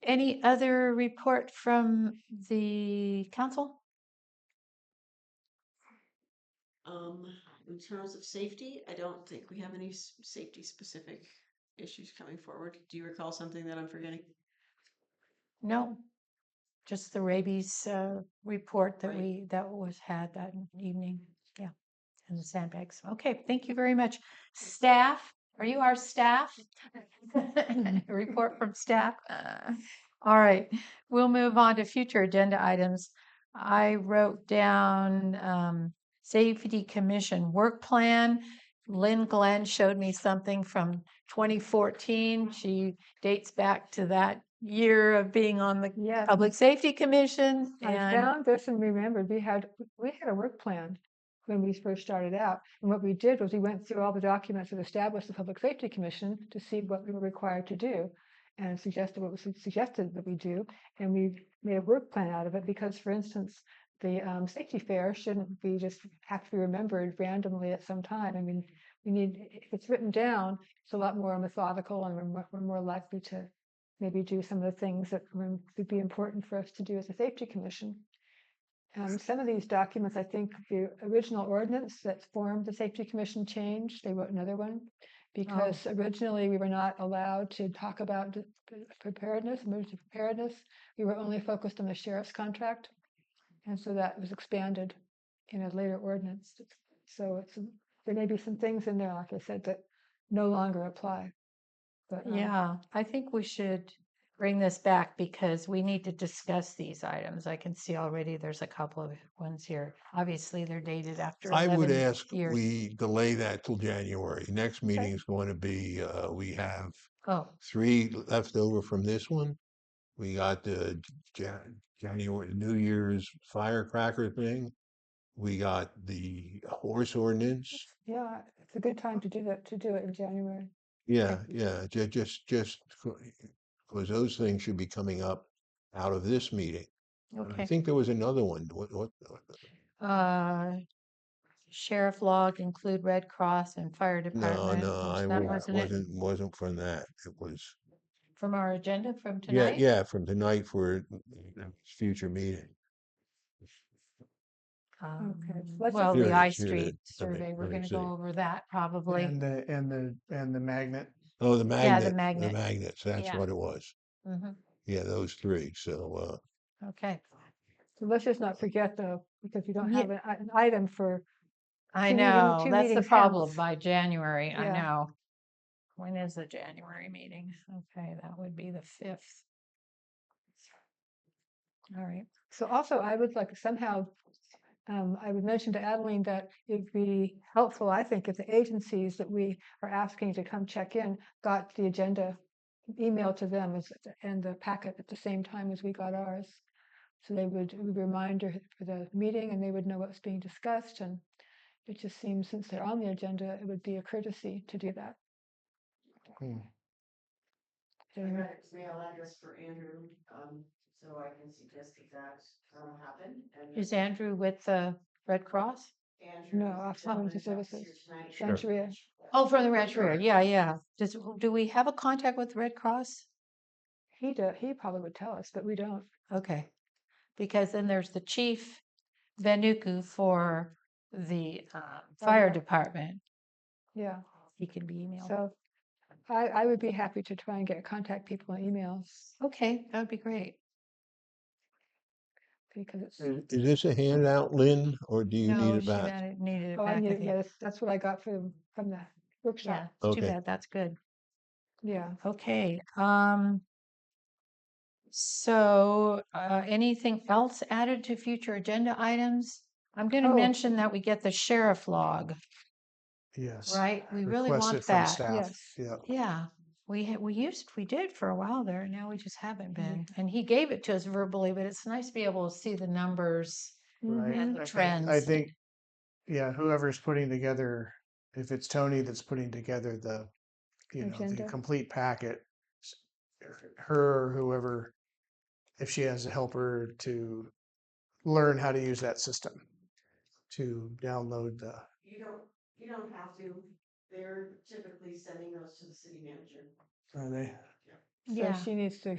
Any other report from the council? In terms of safety, I don't think we have any safety specific issues coming forward. Do you recall something that I'm forgetting? No, just the rabies report that Right. that was had that evening. Yeah, and the sandbags. Okay, thank you very much. Staff, are you our staff? Report from staff. All right, we'll move on to future agenda items. I wrote down Safety Commission work plan. Lynn Glenn showed me something from 2014. She dates back to that year of being on the Yes, Public Safety Commission. I And found this and remembered we had a work plan when we first started out. And what we did was we went through all the documents that established the Public Safety Commission to see what we were required to do and suggested what was suggested that we do. And we made a work plan out of it because, for instance, the safety fair shouldn't be just have to be remembered randomly at some time. I mean, we need, if it's written down, it's a lot more methodical and we're more likely to maybe do some of the things that would be important for us to do as a safety commission. Some of these documents, I think the original ordinance that formed the safety commission changed. They wrote another one because originally we were not allowed to talk about preparedness, emergency preparedness. We were only focused on the sheriff's contract. And so that was expanded in a later ordinance. So there may be some things in there, like I said, that no longer apply. But yeah, I think we should bring this back because we need to discuss these items. I can see already there's a couple of ones here. Obviously, they're dated after I would 11 ask years. we delay that till January. Next meeting is going to be, we have Oh, 3 left over from this one. We got the January, New Year's firecracker thing. We got the horse ordinance. yeah, it's a good time to do that, to do it in January. Yeah, just because those things should be coming up out of this meeting. And I okay. think there was another one. Sheriff log include Red Cross and fire No, department. no, which I that wasn't it wasn't from that. It was from our agenda from yeah, tonight. yeah, from tonight for future meeting. Okay, let's Well, just- the Here it I is, here it Street is. Let me- survey, we're let me going to see. go over that probably. And the magnet. Oh, the Yeah, the magnet, magnet. magnets. That's Yeah. what it was. hmm Yeah, those 3. So, Okay. So let's just not forget though, because we don't Yeah. have an item for, I Two meeting- know, two that's the meetings problem hence. by January. I Yeah. know. When is the January meeting? Okay, that would be the 5th. All right. so also I would like somehow I would mention to Adeline that it'd be helpful, I think, if the agencies that we are asking to come check in got the agenda emailed to them and the packet at the same time as we got ours. So it would be a reminder for the meeting and they would know what's being discussed. And it just seems since they're on the agenda, it would be a courtesy to do that. Hmm. I got his mail address for Andrew, so I can suggest that happen. And Is Andrew with the Red Cross? Andrew No, is Office of the Emergency gentleman that's Services. here tonight. Santeria. Oh, from the Rancheria. Yeah, yeah. Do we have a contact with Red Cross? He probably would tell us, but we don't. Okay. Because then there's the chief Vanuku for the fire yeah. department. Yeah. He can be emailed. So I would be happy to try and contact people on emails Okay, that would be great. because it's. Is this a handout, Lynn, or do you need No, it she back? needed it Oh, I back. need I it. think. Yeah, that's what I got from the Yeah, workshop. it's too Okay. bad. That's good. Yeah. Okay. So anything else added to future agenda items? I'm going to Oh. mention that we get the sheriff log, Yes. right? We really Requested want from that. staff. Yes. Yeah. Yeah, we did for a while there. Now we just haven't been. And he gave it to us verbally, but it's nice to be able to see the numbers Right. and Mhm. the I trends. think, yeah, whoever's putting together, if it's Tony that's putting together the, the Agenda. complete packet, s- her or whoever, if she has a helper to learn how to use that system, to download the, You don't have to. They're typically sending those to the city manager. are they? So Yeah. she needs to.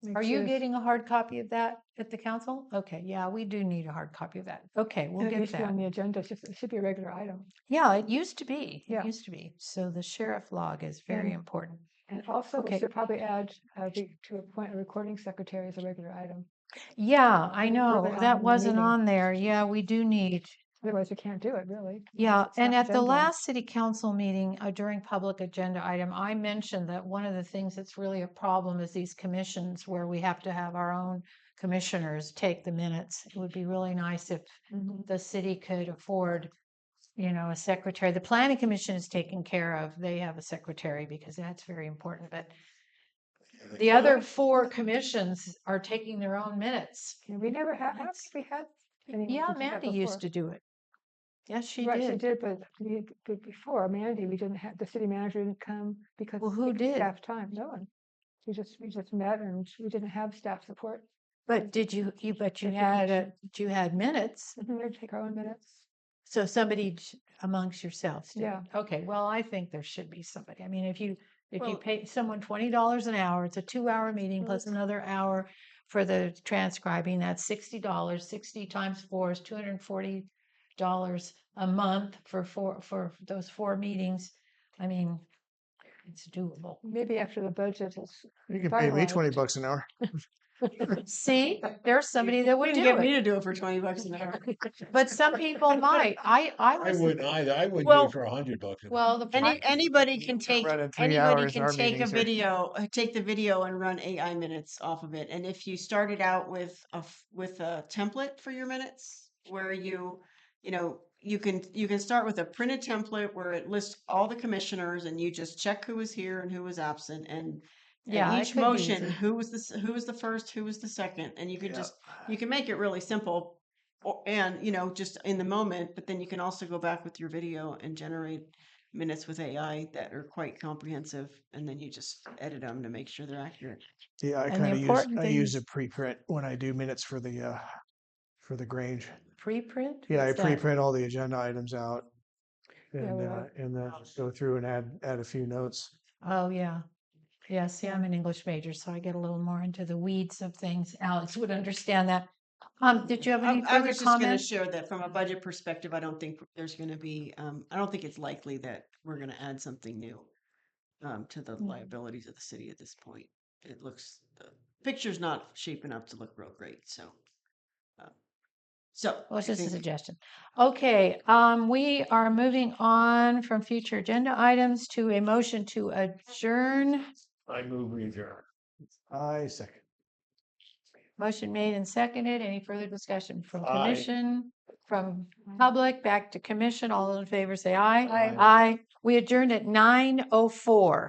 make Are you sure- getting a hard copy of that at the council? Okay, yeah, we do need a hard copy of that. Okay, we'll and it get needs to be that. on the agenda. It should be a regular item. Yeah, it used to be. It Yeah. used to be. So the sheriff log is very And- important. And also, Okay. we should probably add to appoint a recording secretary as a regular item. Yeah, I Early know. on in That the wasn't meeting. on there. Yeah, we do need. Otherwise, we can't do it, really. Yeah, It's and not at the agenda. last city council meeting during public agenda item, I mentioned that one of the things that's really a problem is these commissions where we have to have our own commissioners take the minutes. It would be really nice if Mhm. the city could afford, a secretary. The planning commission is taken care of. They have a secretary because that's very important. But the other four commissions are taking their own minutes. And we never had, I don't think we had. anyone Yeah, who did that Mandy before. used to do it. Yes, she Right, she did. did, but before Mandy, we didn't have, the city manager didn't come because. Well, who of did? Staff time, no one. We just met and we didn't have staff support. But but you That's the had, commission. you had minutes. We would take our own minutes. So somebody amongst yourselves did. Yeah. Okay, well, I think there should be somebody. I mean, if you Well- pay someone $20 an hour, it's a 2-hour meeting plus another hour for the transcribing, that's $60. 60 times 4 is $240 a month for those 4 meetings. I mean, it's doable. Maybe after the budget is. You can pay me finalized. $20 an hour. See, there's somebody that would Wouldn't do get me it, to do it for $20 an hour. but some people might. I I was, wouldn't either. I wouldn't do Well- it for $100. well, the Anybody can take Running 3 anybody hours, can our take a meetings are- video, take the video and run AI minutes off of it. And if you started out with a template for your minutes, where you can start with a printed template where it lists all the commissioners and you just check who was here and who was absent and Yeah, it each could be motion easy. who was the first, who was the second, and you could Yeah. just you can make it really simple and just in the moment, but then you can also go back with your video and generate minutes with AI that are quite comprehensive, and then you just edit them to make sure they're accurate. Yeah, I And the kind of important I thing use is- a preprint when I do minutes for the Grange. Preprint? Yeah, I What's that? preprint all the agenda items out. Yeah, And then just go through and add a few notes. Oh, yeah. Yeah, see, I'm an English major, so I get a little more into the weeds of things. Alex would understand that. Did you have any I further was just going to comments? share that from a budget perspective, I don't think there's going to be. I don't think it's likely that we're going to add something new to the liabilities of the city at this point. It looks the picture's not shaping up to look real great. So, Well, it's I just a think- suggestion. Okay, we are moving on from future agenda items to a motion to adjourn. I move we adjourn. I second. Motion made and seconded. Any further discussion from Aye. commission? from Public, back to commission. All those in favor say aye. Aye. Aye. We adjourned at 9:04.